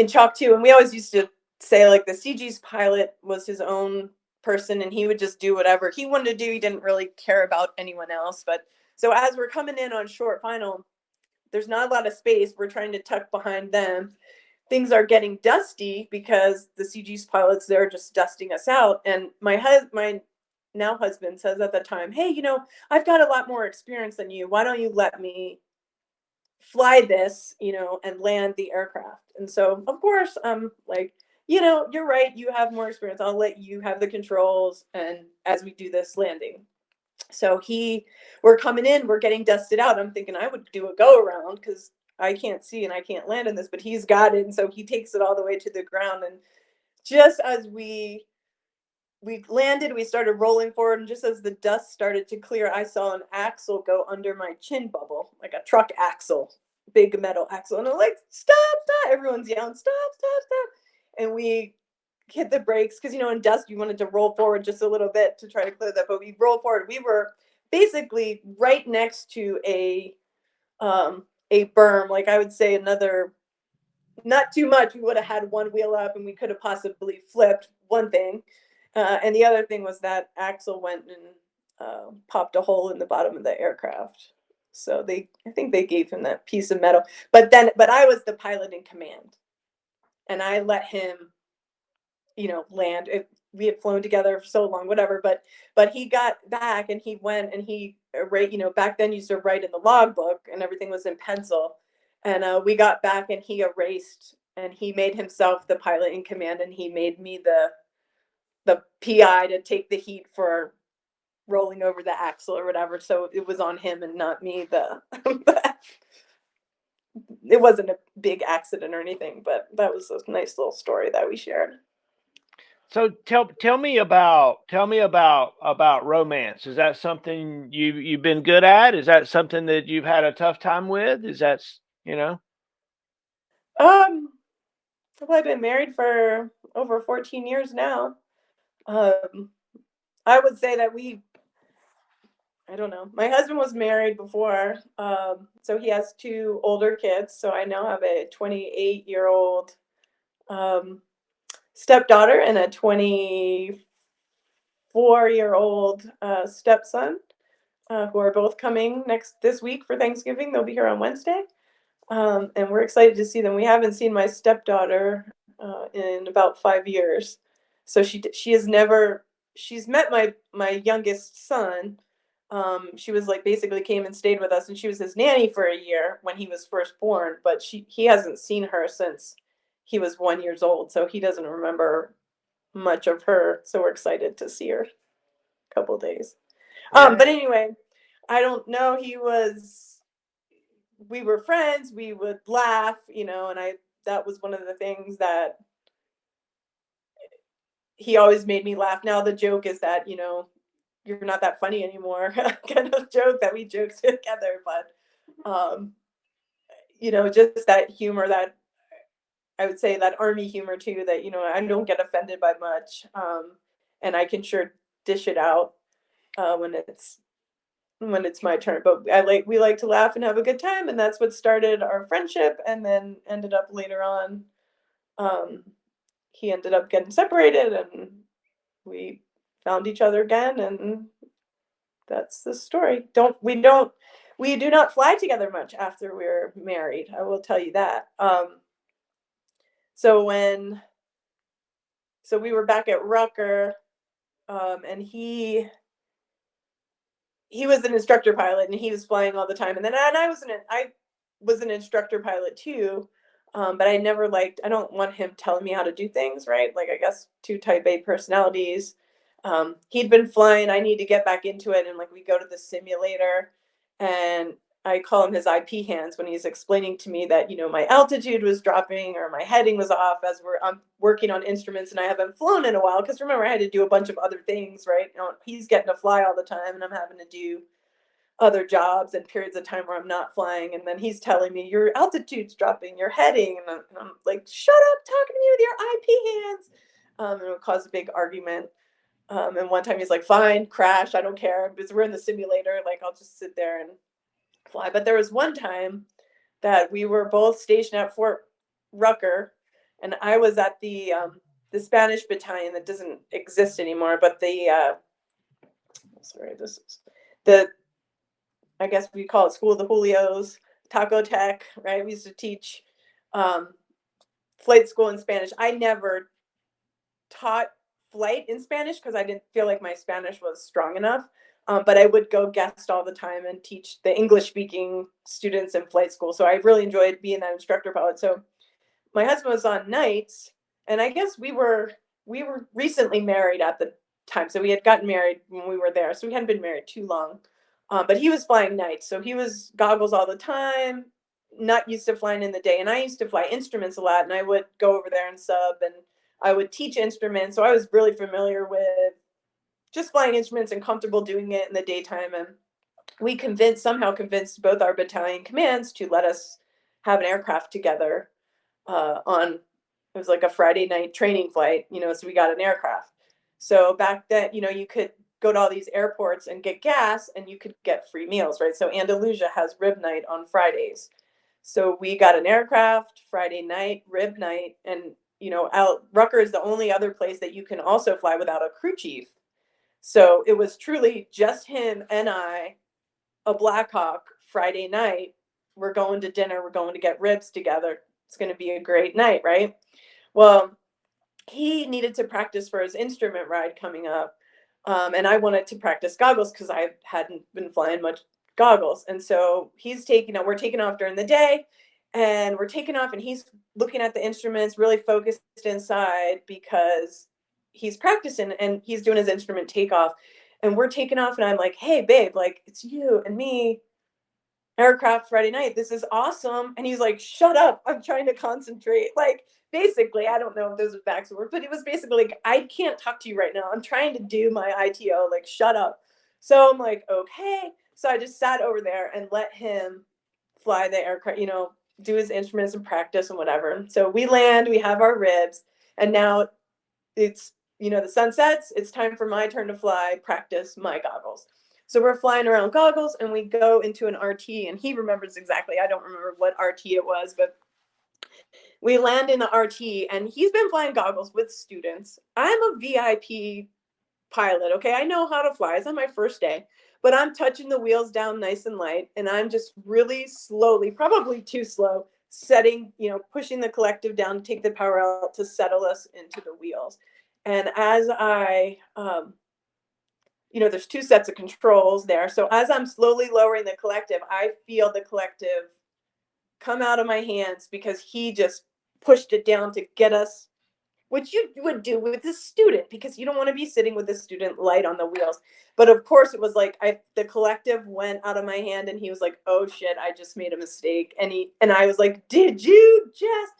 Chalk 2. And we always used to say, like, the CG's pilot was his own person and he would just do whatever he wanted to do. He didn't really care about anyone else. But so as we're coming in on short final, there's not a lot of space. We're trying to tuck behind them. Things are getting dusty because the CG's pilots, they're just dusting us out. And my now husband says at the time, "Hey, I've got a lot more experience than you. Why don't you let me fly this, and land the aircraft?" And so, of course, I'm like, "You're right. You have more experience. I'll let you have the controls, and as we do this landing." So we're coming in, we're getting dusted out. I'm thinking I would do a go around because I can't see and I can't land in this, but he's got it. And so he takes it all the way to the ground. And just as we landed, we started rolling forward. And just as the dust started to clear, I saw an axle go under my chin bubble, like a truck axle, big metal axle. And I'm like, stop, stop. Everyone's yelling, stop, stop, stop. And we hit the brakes because, in dust, you wanted to roll forward just a little bit to try to clear that. But we rolled forward. We were basically right next to a berm. Like I would say another, not too much. We would have had one wheel up and we could have possibly flipped one thing. And the other thing was that axle went and popped a hole in the bottom of the aircraft. So I think they gave him that piece of metal. But I was the pilot in command, and I let him, land. We had flown together for so long, whatever. But he got back and he went and he, back then you used to write in the logbook and everything was in pencil. And we got back and he erased and he made himself the pilot in command and he made me the PI to take the heat for rolling over the axle or whatever. So it was on him and not me. It wasn't a big accident or anything, but that was a nice little story that we shared. So tell me about romance. Is that something you've been good at? Is that something that you've had a tough time with? Is that Well, I've been married for over 14 years now. I would say that I don't know. My husband was married before, so he has 2 older kids. So I now have a 28-year-old stepdaughter and a 24-year-old stepson, who are both coming this week for Thanksgiving. They'll be here on Wednesday, and we're excited to see them. We haven't seen my stepdaughter in about 5 years, so she's met my youngest son. She was like basically came and stayed with us, and she was his nanny for a year when he was first born. But he hasn't seen her since he was 1 year old, so he doesn't remember much of her. So we're excited to see her a couple days. Yeah. But anyway, I don't know. We were friends. We would laugh, and that was one of the things that he always made me laugh. Now the joke is that, you're not that funny anymore kind of joke that we joke together. But, just that humor, that I would say that army humor too, that, I don't get offended by much. And I can sure dish it out when it's my turn. But we like to laugh and have a good time. And that's what started our friendship and then ended up later on. He ended up getting separated and we found each other again, and that's the story. We do not fly together much after we're married. I will tell you that. So we were back at Rucker, and he was an instructor pilot, and he was flying all the time. And I was an instructor pilot too. But I don't want him telling me how to do things, right? Like, I guess 2 type A personalities. He'd been flying. I need to get back into it. And we go to the simulator and I call him his IP hands when he's explaining to me that, my altitude was dropping or my heading was off as I'm working on instruments and I haven't flown in a while. Cause remember, I had to do a bunch of other things, right? He's getting to fly all the time and I'm having to do other jobs and periods of time where I'm not flying. And then he's telling me your altitude's dropping, your heading. And I'm like, shut up talking to me with your IP hands. And it would cause a big argument. And one time he's like, fine, crash. I don't care because we're in the simulator. Like, I'll just sit there and fly. But there was one time that we were both stationed at Fort Rucker and I was at the Spanish battalion that doesn't exist anymore. But I guess we call it School of the Julios, Taco Tech, right? We used to teach flight school in Spanish. I never taught flight in Spanish because I didn't feel like my Spanish was strong enough. But I would go guest all the time and teach the English-speaking students in flight school. So I really enjoyed being that instructor pilot. So my husband was on nights, and I guess we were recently married at the time. So we had gotten married when we were there. So we hadn't been married too long. But he was flying nights. So he was goggles all the time, not used to flying in the day. And I used to fly instruments a lot. And I would go over there and sub, and I would teach instruments. So I was really familiar with just flying instruments and comfortable doing it in the daytime. And we somehow convinced both our battalion commands to let us have an aircraft together on, it was like a Friday night training flight, so we got an aircraft. So back then, you could go to all these airports and get gas, and you could get free meals, right? So Andalusia has rib night on Fridays. So we got an aircraft Friday night, rib night, and Rucker is the only other place that you can also fly without a crew chief. So it was truly just him and I, a Black Hawk, Friday night. We're going to dinner. We're going to get ribs together. It's going to be a great night, right? Well, he needed to practice for his instrument ride coming up. And I wanted to practice goggles because I hadn't been flying much goggles. And so we're taking off during the day, and we're taking off, and he's looking at the instruments, really focused inside because he's practicing and he's doing his instrument takeoff. And we're taking off, and I'm like, hey, babe, like, it's you and me, aircraft Friday night. This is awesome. And he's like, shut up. I'm trying to concentrate. Like, basically, I don't know if those are facts or words, but it was basically like, I can't talk to you right now. I'm trying to do my ITO. Like, shut up. So I'm like, okay. So I just sat over there and let him fly the aircraft, do his instruments and practice and whatever. So we land, we have our ribs, and now it's, the sun sets. It's time for my turn to fly, practice my goggles. So we're flying around goggles, and we go into an RT, and he remembers exactly. I don't remember what RT it was, but we land in the RT, and he's been flying goggles with students. I'm a VIP pilot. Okay. I know how to fly. It's on my first day, but I'm touching the wheels down nice and light. And I'm just really slowly, probably too slow, pushing the collective down to take the power out to settle us into the wheels. And as there's two sets of controls there. So as I'm slowly lowering the collective, I feel the collective come out of my hands because he just pushed it down to get us, which you would do with a student because you don't want to be sitting with the student light on the wheels. But of course it was like the collective went out of my hand, and he was like, oh shit, I just made a mistake. And I was like, did you just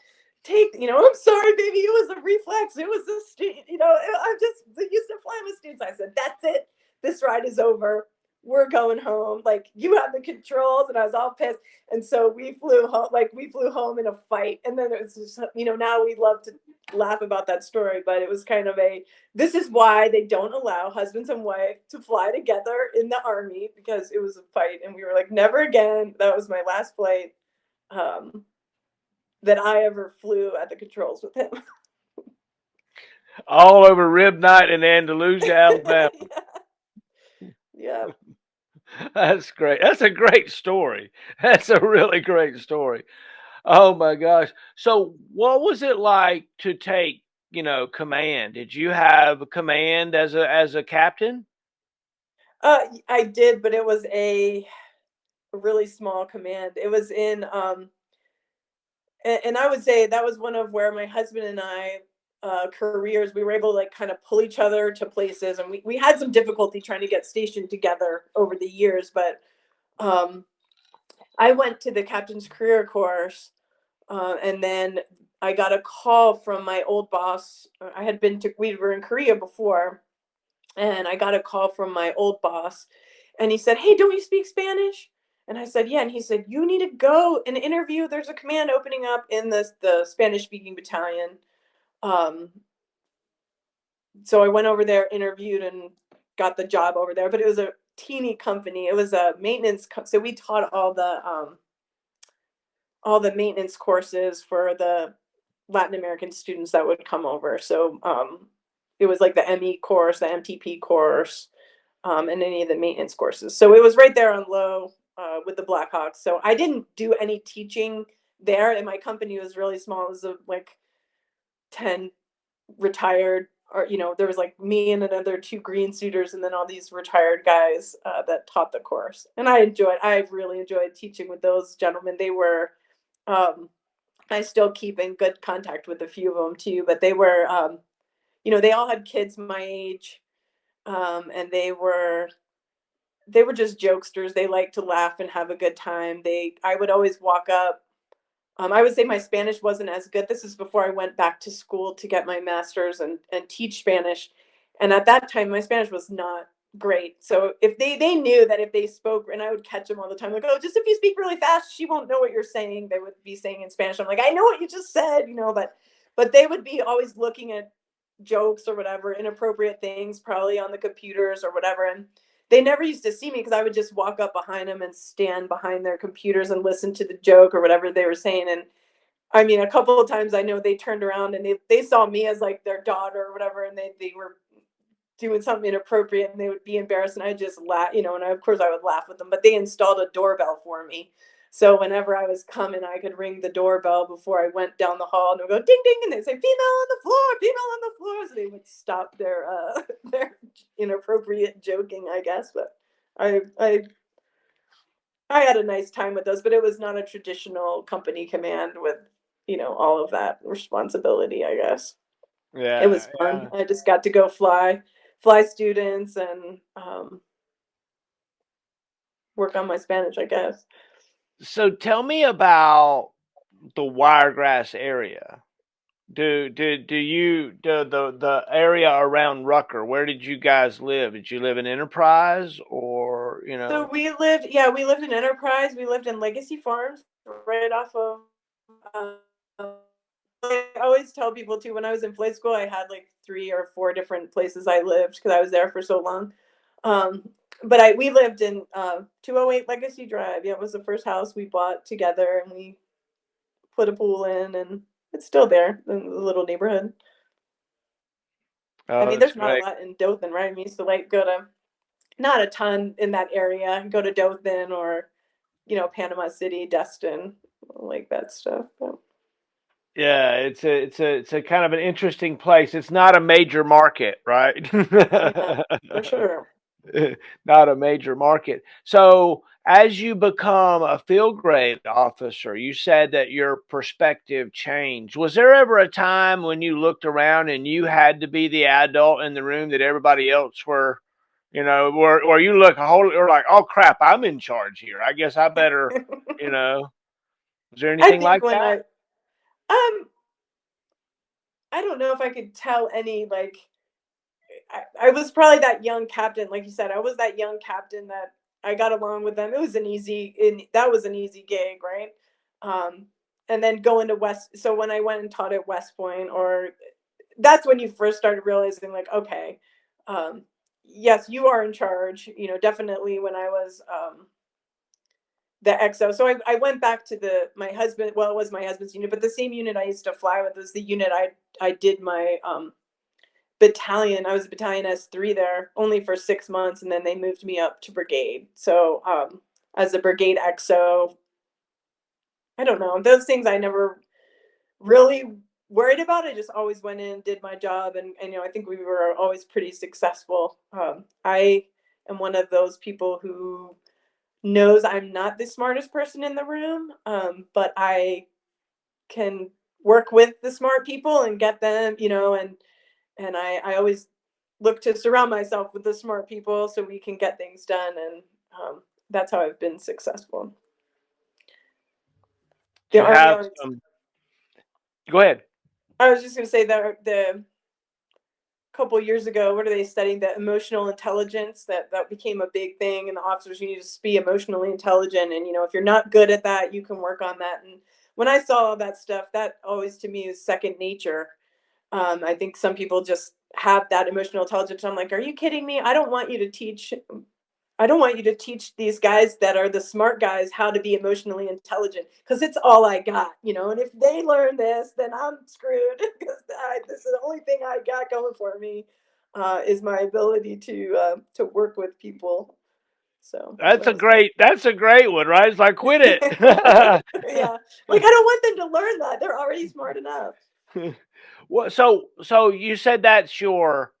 take, I'm sorry, baby, it was a reflex. It was a student, I'm just used to flying with students. I said, that's it. This ride is over. We're going home. Like, you have the controls. And I was all pissed. And so we flew home in a fight. And then it was just, now we love to laugh about that story, but it was kind of this is why they don't allow husbands and wife to fly together in the Army, because it was a fight. And we were like, never again. That was my last flight that I ever flew at the controls with him. All over Rib Night in Andalusia, Alabama. Yeah. That's great. That's a great story. That's a really great story. Oh my gosh. So what was it like to take, command? Did you have a command as a captain? I did, but it was a really small command. It was in and I would say that was one of where my husband and I careers, we were able to like kind of pull each other to places, and we had some difficulty trying to get stationed together over the years, but I went to the captain's career course, and then I got a call from my old boss. We were in Korea before, and I got a call from my old boss, and he said, hey, don't you speak Spanish? And I said, yeah. And he said, you need to go and interview. There's a command opening up in the Spanish speaking battalion. So I went over there, interviewed, and got the job over there, but it was a teeny company. It was a maintenance. So we taught all the maintenance courses for the Latin American students that would come over. So it was like the ME course, the MTP course, and any of the maintenance courses. So it was right there on low with the Blackhawks. So I didn't do any teaching there, and my company was really small. It was like 10 retired, or there was like me and another 2 green suiters, and then all these retired guys that taught the course. And I really enjoyed teaching with those gentlemen. They were I still keep in good contact with a few of them too, but they were they all had kids my age. And they were just jokesters. They liked to laugh and have a good time. I would always walk up. I would say my Spanish wasn't as good. This is before I went back to school to get my master's and teach Spanish. And at that time, my Spanish was not great. So if they knew that if they spoke, and I would catch them all the time, like, oh, just if you speak really fast, she won't know what you're saying. They would be saying in Spanish. I'm like, I know what you just said, but they would be always looking at jokes or whatever, inappropriate things, probably on the computers or whatever. And they never used to see me because I would just walk up behind them and stand behind their computers and listen to the joke or whatever they were saying. And I mean, a couple of times I know they turned around and they saw me as like their daughter or whatever, and they were doing something inappropriate and they would be embarrassed, and I just laugh, and of course I would laugh with them. But they installed a doorbell for me, so whenever I was coming, I could ring the doorbell before I went down the hall, and it would go ding ding, and they'd say female on the floor, female on the floor, so they would stop their their inappropriate joking, I guess. But I had a nice time with those, but it was not a traditional company command with all of that responsibility, I guess. It Yeah, was yeah. fun. I just got to go fly students and work on my Spanish, I guess. So tell me about the Wiregrass area. Do you the area around Rucker? Where did you guys live? Did you live in Enterprise or So we lived in Enterprise. We lived in Legacy Farms, right off of. Uh, I always tell people too. When I was in flight school, I had like 3 or 4 different places I lived because I was there for so long. Um, but we lived in 208 Legacy Drive. Yeah, it was the first house we bought together, and we put a pool in, and it's still there in the little neighborhood. I Oh, mean, that's there's not a great. lot in Dothan, right? I mean, used to like go to not a ton in that area. Go to Dothan or Panama City, Destin, like that stuff. But Yeah, it's a kind of an interesting place. It's not a major market, right? yeah, for sure. Not a major market. So, as you become a field grade officer, you said that your perspective changed. Was there ever a time when you looked around and you had to be the adult in the room that everybody else were, or you look a whole, or like, oh crap, I'm in charge here. I guess I better, you know. Was there I anything think like when that? um I don't know if I could tell any like I was probably that young captain, like you said. I was that young captain that I got along with them. It was that was an easy gig, right? Um, and then going to West. So when I went and taught at West Point, or that's when you first started realizing, like, okay, yes, you are in charge. Definitely when I was the XO. So I went back to my husband. Well, it was my husband's unit, but the same unit I used to fly with was the unit I did my battalion. I was a battalion S3 there only for 6 months, and then they moved me up to brigade. So as a brigade XO, I don't know, those things I never really worried about. I just always went in, did my job, and I think we were always pretty successful. I am one of those people who knows I'm not the smartest person in the room, but I can work with the smart people and get them, and I always look to surround myself with the smart people so we can get things done, and that's how I've been successful. The To Army have always, some. Go ahead. I was just going to say that the couple years ago, what are they studying? The emotional intelligence that became a big thing, and the officers, you need to be emotionally intelligent, and if you're not good at that, you can work on that. And when I saw all that stuff, that always to me is second nature. I think some people just have that emotional intelligence. I'm like, are you kidding me? I don't want you to teach these guys that are the smart guys how to be emotionally intelligent, because it's all I got. And if they learn this, then I'm screwed, because this is the only thing I got going for me, is my ability to work with people. So That's a that's great. That's a great one, right? It's like quit it. yeah. Like, I don't want them to learn that. They're already smart enough. What? So you said that's your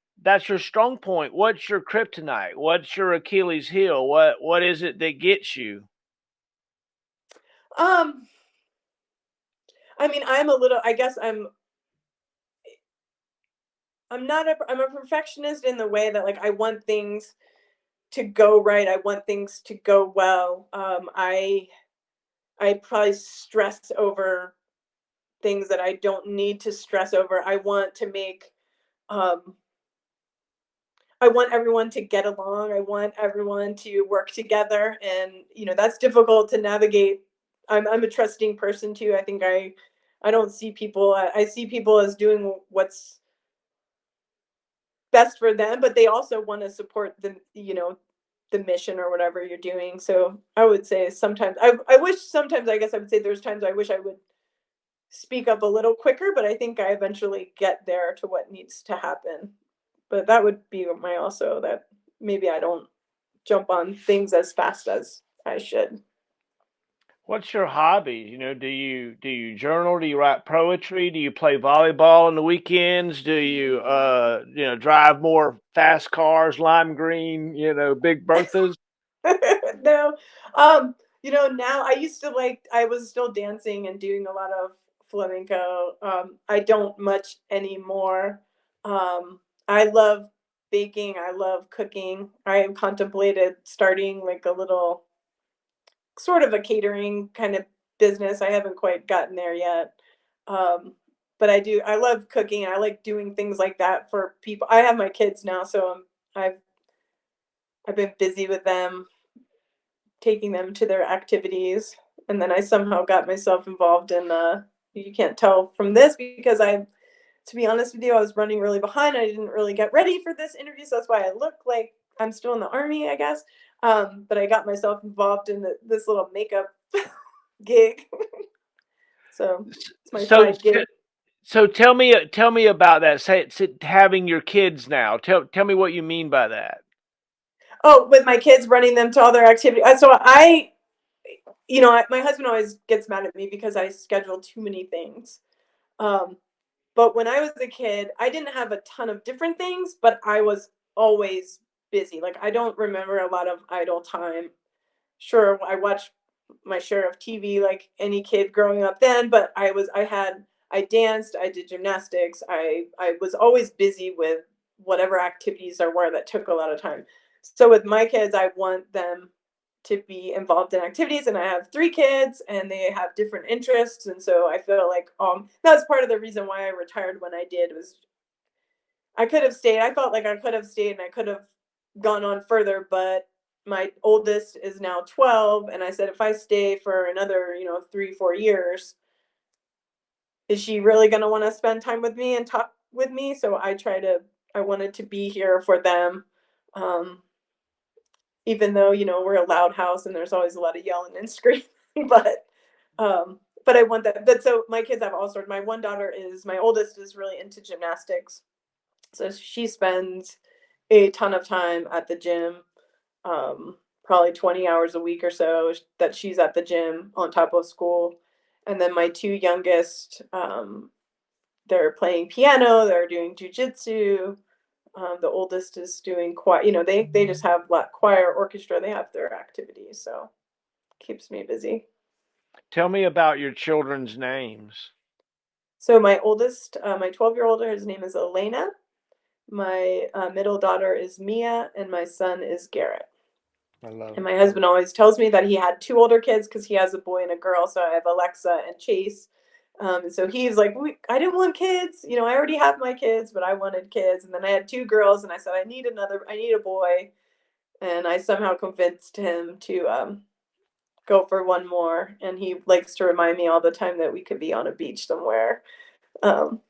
strong point. What's your kryptonite? What's your Achilles heel? What is it that gets you? Um, I mean, I guess I'm a perfectionist in the way that like I want things to go right. I want things to go well. I probably stress over things that I don't need to stress over. Um I want everyone to get along. I want everyone to work together, and that's difficult to navigate. I'm a trusting person too. I think I don't see people. I see people as doing what's best for them, but they also want to support the mission or whatever you're doing. So I would say sometimes I wish sometimes I guess I would say there's times I wish I would speak up a little quicker, but I think I eventually get there to what needs to happen. But that would be my also that maybe I don't jump on things as fast as I should. What's your hobbies? Do you journal? Do you write poetry? Do you play volleyball on the weekends? Do you drive more fast cars, lime green, big Berthas? No, now I used to I was still dancing and doing a lot of flamenco. I don't much anymore. I love baking. I love cooking. I have contemplated starting like a little sort of a catering kind of business. I haven't quite gotten there yet. Um, but I do. I love cooking. I like doing things like that for people. I have my kids now, so I've I've been busy with them, taking them to their activities, and then I somehow got myself involved in. You can't tell from this because to be honest with you, I was running really behind. I didn't really get ready for this interview, so that's why I look like I'm still in the army, I guess. But I got myself involved in this little makeup gig. So it's my So side gig. so tell me about that. Having your kids now. Tell me what you mean by that. Oh, with my kids running them to all their activities. My husband always gets mad at me because I schedule too many things. Um, but when I was a kid, I didn't have a ton of different things, but I was always busy. Like I don't remember a lot of idle time. Sure, I watched my share of TV like any kid growing up then, but I danced, I did gymnastics, I was always busy with whatever activities there were that took a lot of time. So with my kids, I want them to be involved in activities, and I have 3 kids and they have different interests, and so I feel like that's part of the reason why I retired when I did was I could have stayed. I felt like I could have stayed and I could have gone on further, but my oldest is now 12. And I said, if I stay for another, 3, 4 years, is she really going to want to spend time with me and talk with me? So I wanted to be here for them. Um, Even though, we're a loud house and there's always a lot of yelling and screaming, but, but I want that. But so my kids have all sorts. My oldest is really into gymnastics. So she spends a ton of time at the gym, probably 20 hours a week or so that she's at the gym on top of school. And then my 2 youngest, they're playing piano, they're doing jujitsu. The oldest is doing choir. They just have choir, orchestra. They have their activities, so keeps me busy. Tell me about your children's names. So my oldest, my 12-year-old, his name is Elena. My middle daughter is Mia, and my son is Garrett. I love And it. my husband always tells me that he had 2 older kids because he has a boy and a girl. So I have Alexa and Chase. And so he's like, I didn't want kids. I already have my kids, but I wanted kids. And then I had 2 girls, and I said, I need a boy. And I somehow convinced him to go for one more. And he likes to remind me all the time that we could be on a beach somewhere um,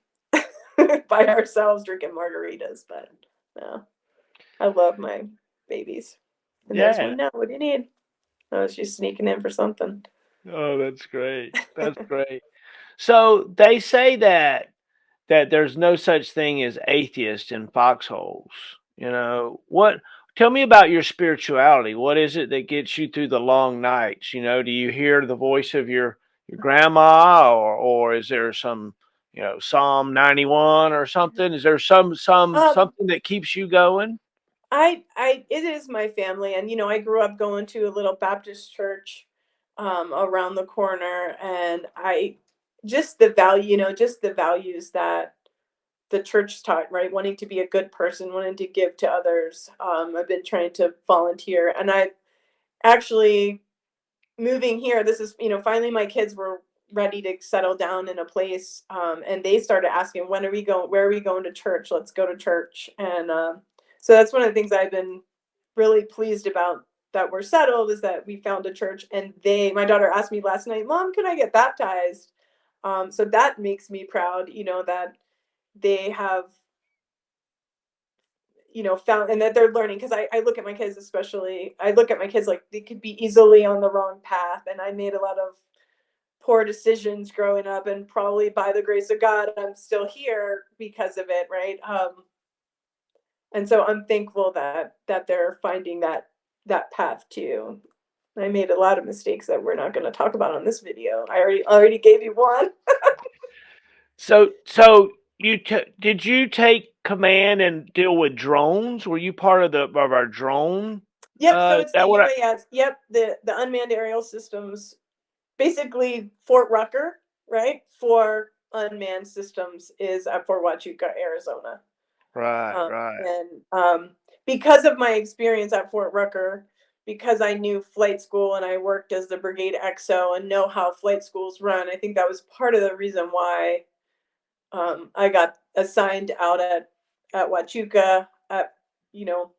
by ourselves drinking margaritas. But no, I love my babies. And there's Yeah. one now. What do you need? Oh, she's sneaking in for something. Oh, that's great. That's great. So they say that there's no such thing as atheists in foxholes. What tell me about your spirituality. What is it that gets you through the long nights? Do you hear the voice of your grandma, or is there some, Psalm 91 or something? Is there Um, something that keeps you going? it is my family, and I grew up going to a little Baptist church, around the corner, and I just the value, just the values that the church taught, right? Wanting to be a good person, wanting to give to others. I've been trying to volunteer, and I actually moving here. This is, finally my kids were ready to settle down in a place, and they started asking, when are we going? Where are we going to church? Let's go to church. And so that's one of the things I've been really pleased about, that we're settled, is that we found a church. And my daughter asked me last night, Mom, can I get baptized? So that makes me proud, that they have, found, and that they're learning. Because I look at my kids, especially, I look at my kids like they could be easily on the wrong path. And I made a lot of poor decisions growing up, and probably by the grace of God, I'm still here because of it, right? And so I'm thankful that they're finding that path too. I made a lot of mistakes that we're not going to talk about on this video. I already gave you one. So did you take command and deal with drones? Were you part of our drone? Yep. So it's the That what UAS. Yep. The unmanned aerial systems, basically Fort Rucker, right? For unmanned systems is at Fort Huachuca, Arizona. Right. And because of my experience at Fort Rucker, because I knew flight school and I worked as the brigade XO and know how flight schools run, I think that was part of the reason why I got assigned out at Huachuca. You know,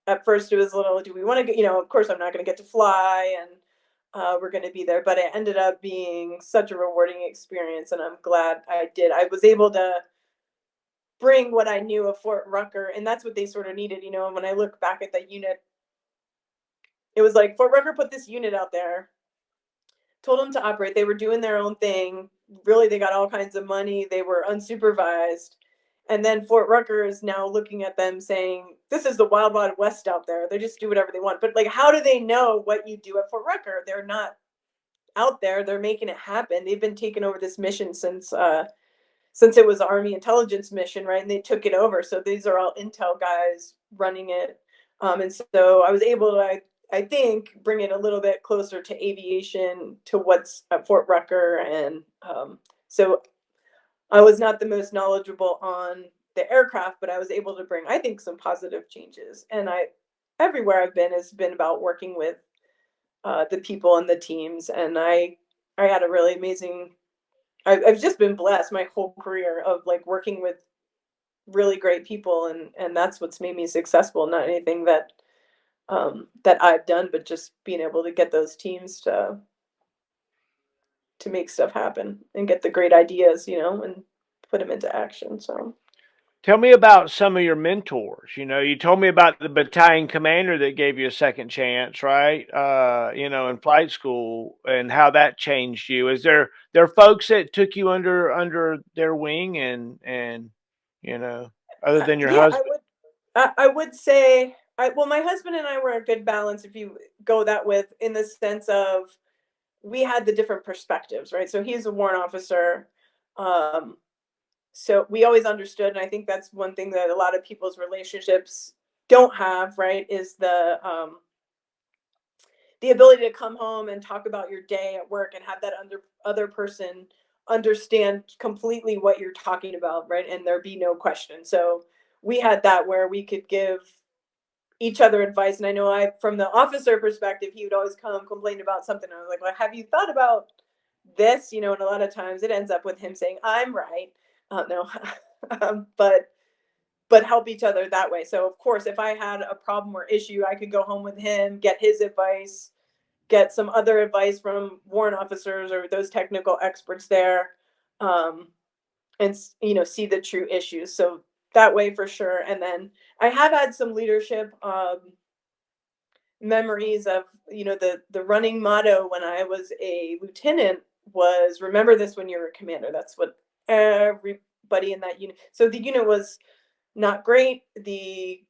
at first it was a little, do we want to get, of course I'm not going to get to fly, and we're going to be there, but it ended up being such a rewarding experience, and I'm glad I did. I was able to bring what I knew of Fort Rucker, and that's what they sort of needed. And when I look back at that unit, it was like Fort Rucker put this unit out there, told them to operate. They were doing their own thing. Really, they got all kinds of money. They were unsupervised. And then Fort Rucker is now looking at them saying, this is the wild, wild west out there. They just do whatever they want. But like, how do they know what you do at Fort Rucker? They're not out there. They're making it happen. They've been taking over this mission since it was Army intelligence mission, right? And they took it over. So these are all intel guys running it. And so I was able to, I think, bring it a little bit closer to aviation, to what's at Fort Rucker. And so I was not the most knowledgeable on the aircraft, but I was able to bring, I think, some positive changes. And everywhere I've been has been about working with the people and the teams. And I had a really amazing, I've just been blessed my whole career of like working with really great people, and that's what's made me successful. Not anything that I've done, but just being able to get those teams to make stuff happen and get the great ideas, and put them into action. So Tell me about some of your mentors. You told me about the battalion commander that gave you a second chance, right? In flight school, and how that changed you. Is there folks that took you under their wing, and other than your yeah, husband? I would say, well, my husband and I were a good balance, if you go that with, in the sense of we had the different perspectives, right? So he's a warrant officer. So we always understood, and I think that's one thing that a lot of people's relationships don't have, right? Is the ability to come home and talk about your day at work and have that other person understand completely what you're talking about, right? And there be no question. So we had that where we could give each other advice. And I know, from the officer perspective, he would always come complain about something. I was like, well, have you thought about this? And a lot of times it ends up with him saying, I'm right. No, but help each other that way. So of course, if I had a problem or issue, I could go home with him, get his advice, get some other advice from warrant officers or those technical experts there, and see the true issues. So that way, for sure. And then I have had some leadership memories of, the running motto when I was a lieutenant was, remember this when you're a commander. That's what everybody in that unit. So the unit was not great. The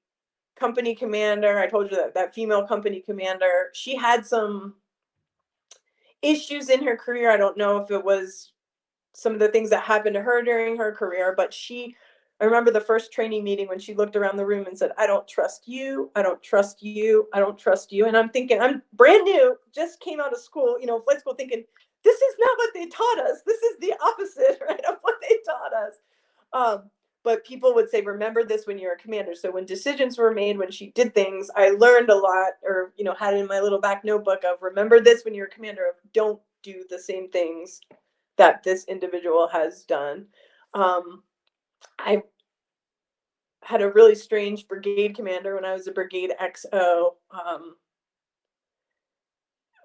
company commander, I told you that female company commander, she had some issues in her career. I don't know if it was some of the things that happened to her during her career, but I remember the first training meeting when she looked around the room and said, I don't trust you. I don't trust you. I don't trust you. And I'm thinking, I'm brand new, just came out of school, flight school, thinking, this is not what they taught us. This is the opposite, right, of what they taught us. but people would say, remember this when you're a commander. So when decisions were made, when she did things, I learned a lot, or, you know, had it in my little back notebook of, remember this when you're a commander, of don't do the same things that this individual has done. I had a really strange brigade commander when I was a brigade XO.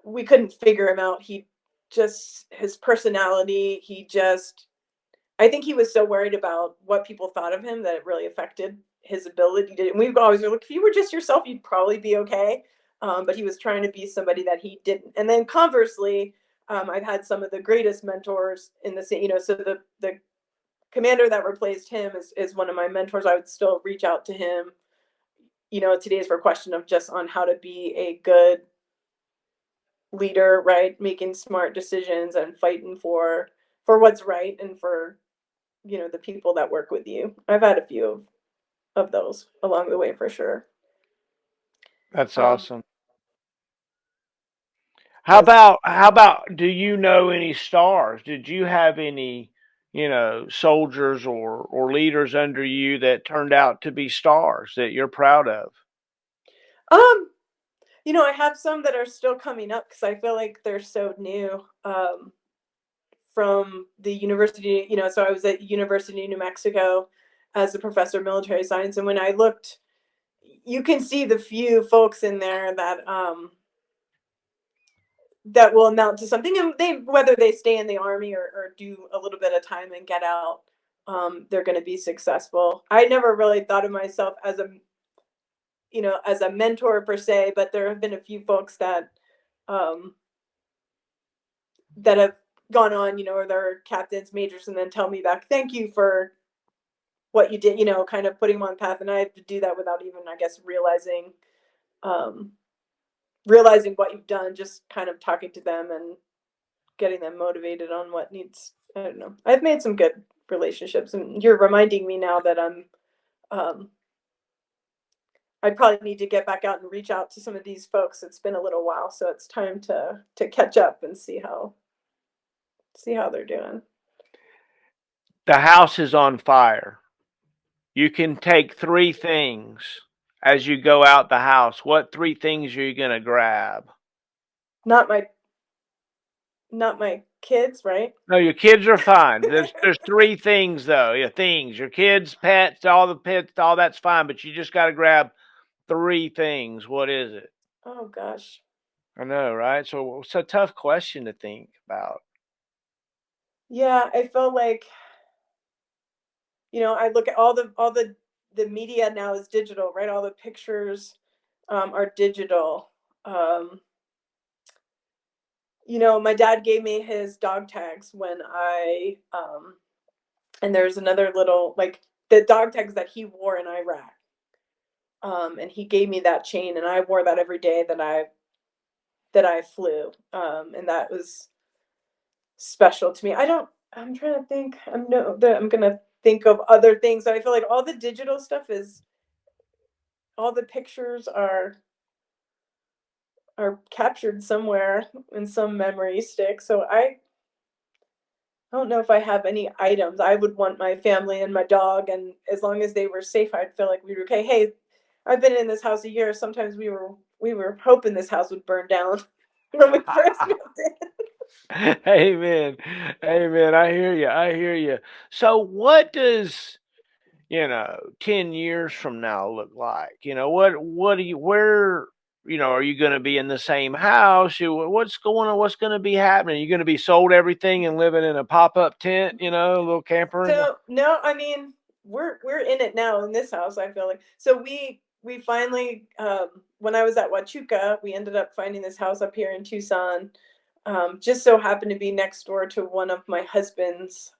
We couldn't figure him out. His personality, I think he was so worried about what people thought of him that it really affected his ability to. And we've always been like, if you were just yourself, you'd probably be okay. But he was trying to be somebody that he didn't. And then conversely, I've had some of the greatest mentors in the same, you know, so the commander that replaced him is one of my mentors. I would still reach out to him, you know, today's for a question of just on how to be a good leader, right? Making smart decisions and fighting for what's right and for, you know, the people that work with you. I've had a few of those along the way for sure. That's Um, awesome. How about do you know any stars? Did you have any, you know, soldiers or leaders under you that turned out to be stars that you're proud of? um, you know, I have some that are still coming up because I feel like they're so new. From the university, you know, so I was at University of New Mexico as a professor of military science, and when I looked, you can see the few folks in there that will amount to something, and they, whether they stay in the army or do a little bit of time and get out, they're going to be successful. I never really thought of myself as a, you know, as a mentor per se, but there have been a few folks um, that have gone on, you know, or they're captains, majors, and then tell me back, thank you for what you did, you know, kind of putting them on the path. And I have to do that without even, I guess, um, realizing what you've done, just kind of talking to them and getting them motivated on what needs. I don't know. I've made some good relationships, and you're reminding me now that um, I probably need to get back out and reach out to some of these folks. It's been a little while, so it's time to catch up and see how they're doing. The house is on fire. You can take three things as you go out the house. What three things are you going to grab? Not my kids, right? No, your kids are fine. There's three things though. Yeah, things. Your kids, pets, all the pets, all that's fine, but you just got to grab three things. What is it? Oh gosh. I know, right? So it's a tough question to think about. Yeah, I felt like, you know, I look at all the media now is digital, right? All the pictures are digital. Um, you know, my dad gave me his dog tags when and there's another little, like, the dog tags that he wore in Iraq. And he gave me that chain, and I wore that every day that I flew. And that was special to me. I'm trying to think. I'm gonna think of other things. I feel like all the digital stuff is, all the pictures are captured somewhere in some memory stick. So I don't know if I have any items. I would want my family and my dog, and as long as they were safe, I'd feel like we were okay. Hey, I've been in this house a year. Sometimes we were hoping this house would burn down when we first moved in. Amen. Amen. I hear you. I hear you. So what does, 10 years from now look like? What do you, where, are you going to be in the same house? What's going on? What's going to be happening? You going to be sold everything and living in a pop-up tent, a little camper? So no, I mean, we're in it now in this house. I feel like, so we finally, when I was at Huachuca, we ended up finding this house up here in Tucson. Just so happened to be next door to one of my husband's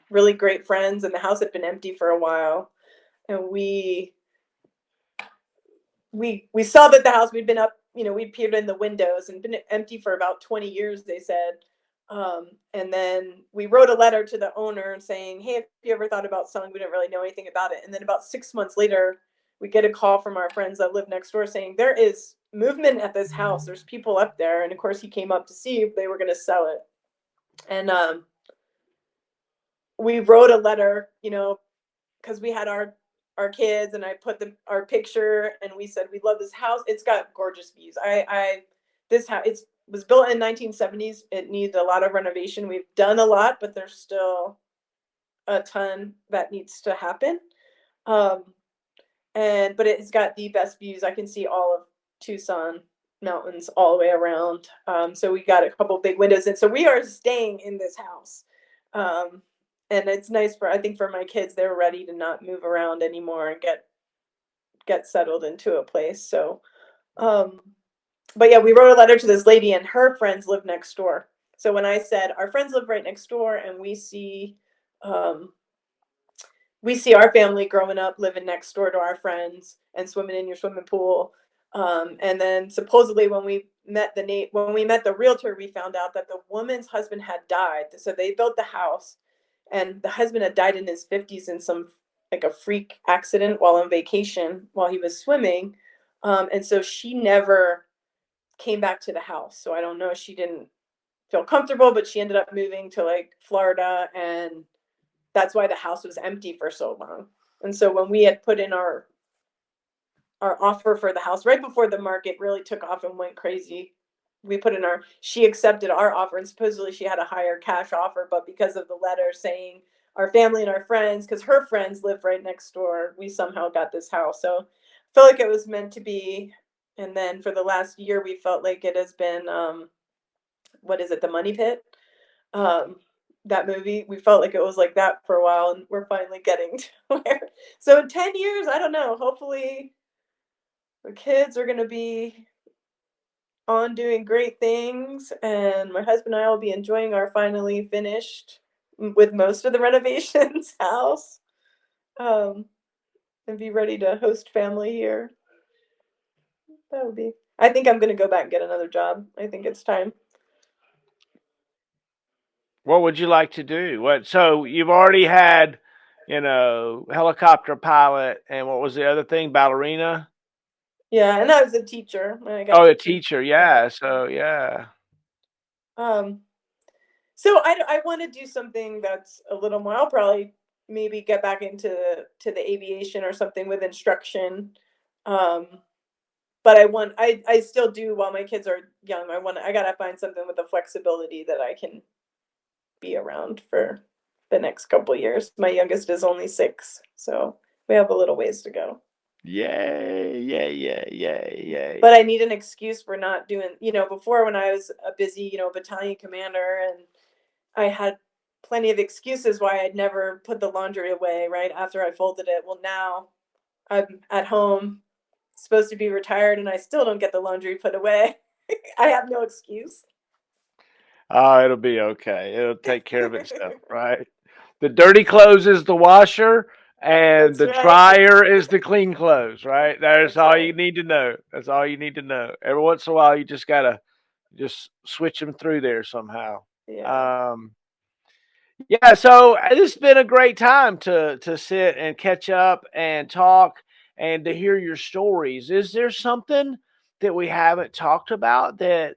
really great friends, and the house had been empty for a while, and we saw that the house, we'd been up, we peered in the windows, and been empty for about 20 years, they said. And then we wrote a letter to the owner saying, hey, if you ever thought about selling, we didn't really know anything about it. And then about 6 months later, we get a call from our friends that live next door saying, there is movement at this house. There's people up there. And of course, he came up to see if they were going to sell it. And we wrote a letter, because we had our kids, and I put our picture, and we said we love this house. It's got gorgeous views. This house, it was built in 1970s. It needs a lot of renovation. We've done a lot, but there's still a ton that needs to happen. But it's got the best views. I can see all of Tucson mountains all the way around. So we got a couple big windows, and so we are staying in this house. And it's nice I think for my kids, they're ready to not move around anymore and get settled into a place. So, but yeah, we wrote a letter to this lady, and her friends live next door. So when I said our friends live right next door, and we see our family growing up living next door to our friends and swimming in your swimming pool. And then supposedly when we met the realtor, we found out that the woman's husband had died. So they built the house, and the husband had died in his 50s in some like a freak accident while on vacation while he was swimming. And so she never came back to the house. So I don't know, she didn't feel comfortable, but she ended up moving to like Florida, and that's why the house was empty for so long. And so when we had put in our offer for the house right before the market really took off and went crazy, she accepted our offer, and supposedly she had a higher cash offer, but because of the letter saying our family and our friends, because her friends live right next door, we somehow got this house. So I felt like it was meant to be. And then for the last year, we felt like it has been, what is it, The Money Pit? That movie, we felt like it was like that for a while, and we're finally getting to where. So in 10 years, I don't know, hopefully the kids are going to be on doing great things, and my husband and I will be enjoying our finally finished, with most of the renovations, house, and be ready to host family here. That would be. I think I'm going to go back and get another job. I think it's time. What would you like to do? So you've already had, helicopter pilot, and what was the other thing? Ballerina? Yeah, and I was a teacher. And I got Oh, to a teacher. Yeah. So, yeah. So I want to do something that's a little more. I'll probably maybe get back into the aviation or something with instruction. But I still do while my kids are young. I gotta find something with the flexibility that I can be around for the next couple years. My youngest is only 6, so we have a little ways to go. Yay, yay, yay, yay, yay. But I need an excuse for not doing, before when I was a busy, battalion commander, and I had plenty of excuses why I'd never put the laundry away right after I folded it. Well, now I'm at home, supposed to be retired, and I still don't get the laundry put away. I have no excuse. Oh, it'll be okay. It'll take care of itself, right? The dirty clothes is the washer, and That's the right. dryer is the clean clothes, right? That's That's all right. you need to know. That's all you need to know. Every once in a while, you just gotta just switch them through there somehow. Yeah. Yeah, so this has been a great time to sit and catch up and talk and to hear your stories. Is there something that we haven't talked about that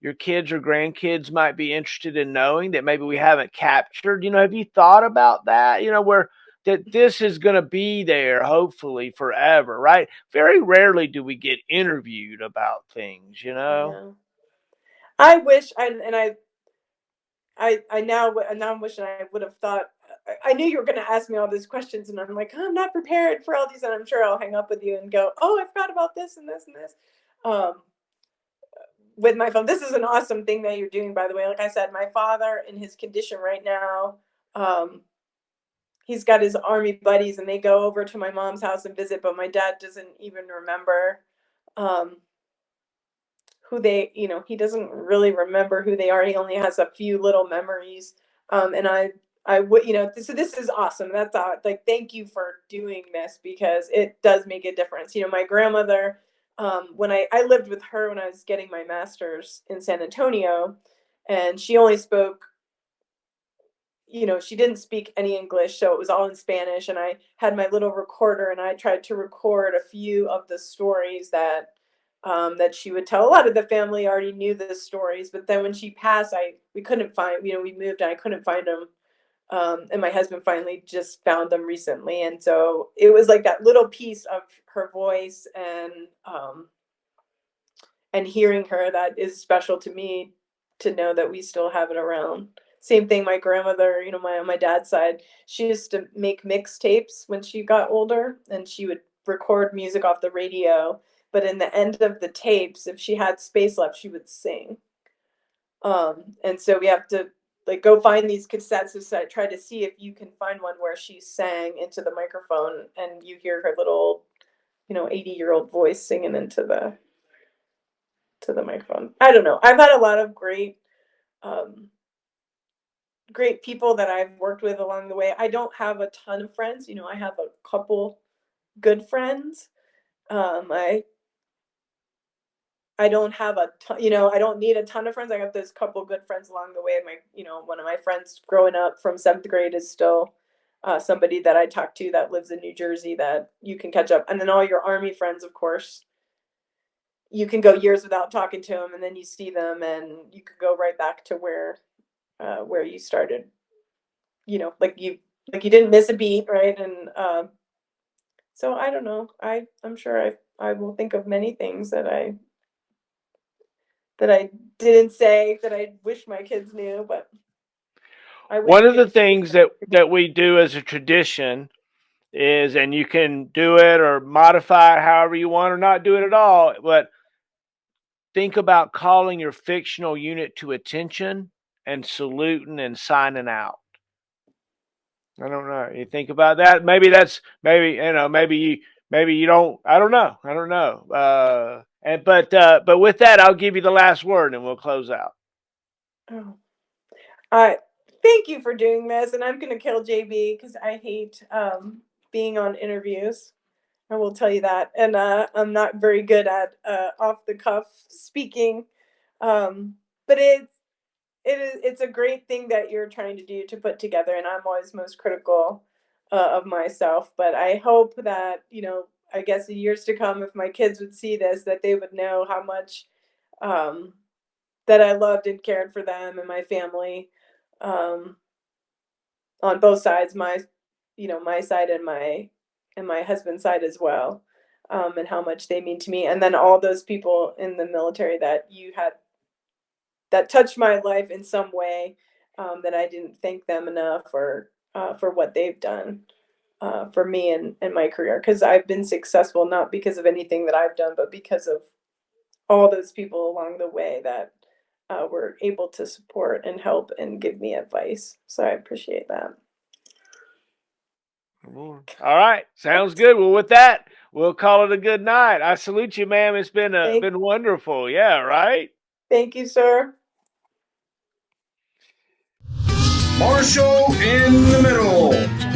your kids or grandkids might be interested in knowing that maybe we haven't captured? Have you thought about that? Where that this is going to be there hopefully forever, right? Very rarely do we get interviewed about things. Yeah. I wish, and I now I'm wishing I would have thought. I knew you were going to ask me all these questions, and I'm like, I'm not prepared for all these, and I'm sure I'll hang up with you and go, oh, I forgot about this and this and this. With my phone, this is an awesome thing that you're doing, by the way. Like I said, my father, in his condition right now, he's got his army buddies, and they go over to my mom's house and visit, but my dad doesn't even remember who he doesn't really remember who they are. He only has a few little memories. And I would, so this is awesome. That's like, thank you for doing this, because it does make a difference. My grandmother, when I lived with her when I was getting my master's in San Antonio, and she only spoke, she didn't speak any English, so it was all in Spanish. And I had my little recorder, and I tried to record a few of the stories that she would tell. A lot of the family already knew the stories, but then when she passed, we couldn't find, we moved and I couldn't find them And my husband finally just found them recently. And so it was like that little piece of her voice and hearing her that is special to me, to know that we still have it around. Same thing, my grandmother, on my dad's side, she used to make mixtapes when she got older, and she would record music off the radio. But in the end of the tapes, if she had space left, she would sing. And so we have to like go find these cassettes to try to see if you can find one where she sang into the microphone and you hear her little, 80-year-old voice singing into the microphone. I don't know. I've had a lot of great people that I've worked with along the way. I don't have a ton of friends. I have a couple good friends. I don't have a ton, I don't need a ton of friends. I have those couple good friends along the way. One of my friends growing up from 7th grade is still somebody that I talk to that lives in New Jersey that you can catch up. And then all your Army friends, of course, you can go years without talking to them, and then you see them and you could go right back to where you started, like you didn't miss a beat. Right. And so I don't know, I'm sure I will think of many things that I didn't say that I wish my kids knew, but one of the things that we do as a tradition is, and you can do it or modify it however you want, or not do it at all, but think about calling your fictional unit to attention and saluting and signing out. I don't know. You think about that? Maybe you don't. I don't know. But with that, I'll give you the last word and we'll close out. Oh, thank you for doing this, and I'm gonna kill JB because I hate being on interviews. I will tell you that, and I'm not very good at off the cuff speaking, but it's a great thing that you're trying to do to put together, and I'm always most critical of myself. But I hope that I guess in years to come, if my kids would see this, that they would know how much that I loved and cared for them and my family, on both sides, my side and my husband's side as well, and how much they mean to me. And then all those people in the military that you had that touched my life in some way, that I didn't thank them enough for what they've done for me and my career, because I've been successful not because of anything that I've done, but because of all those people along the way that were able to support and help and give me advice. So I appreciate that. All right. Sounds good. Well, with that, we'll call it a good night. I salute you, ma'am. It's been wonderful. Yeah, right? Thank you, sir. Marshall in the middle.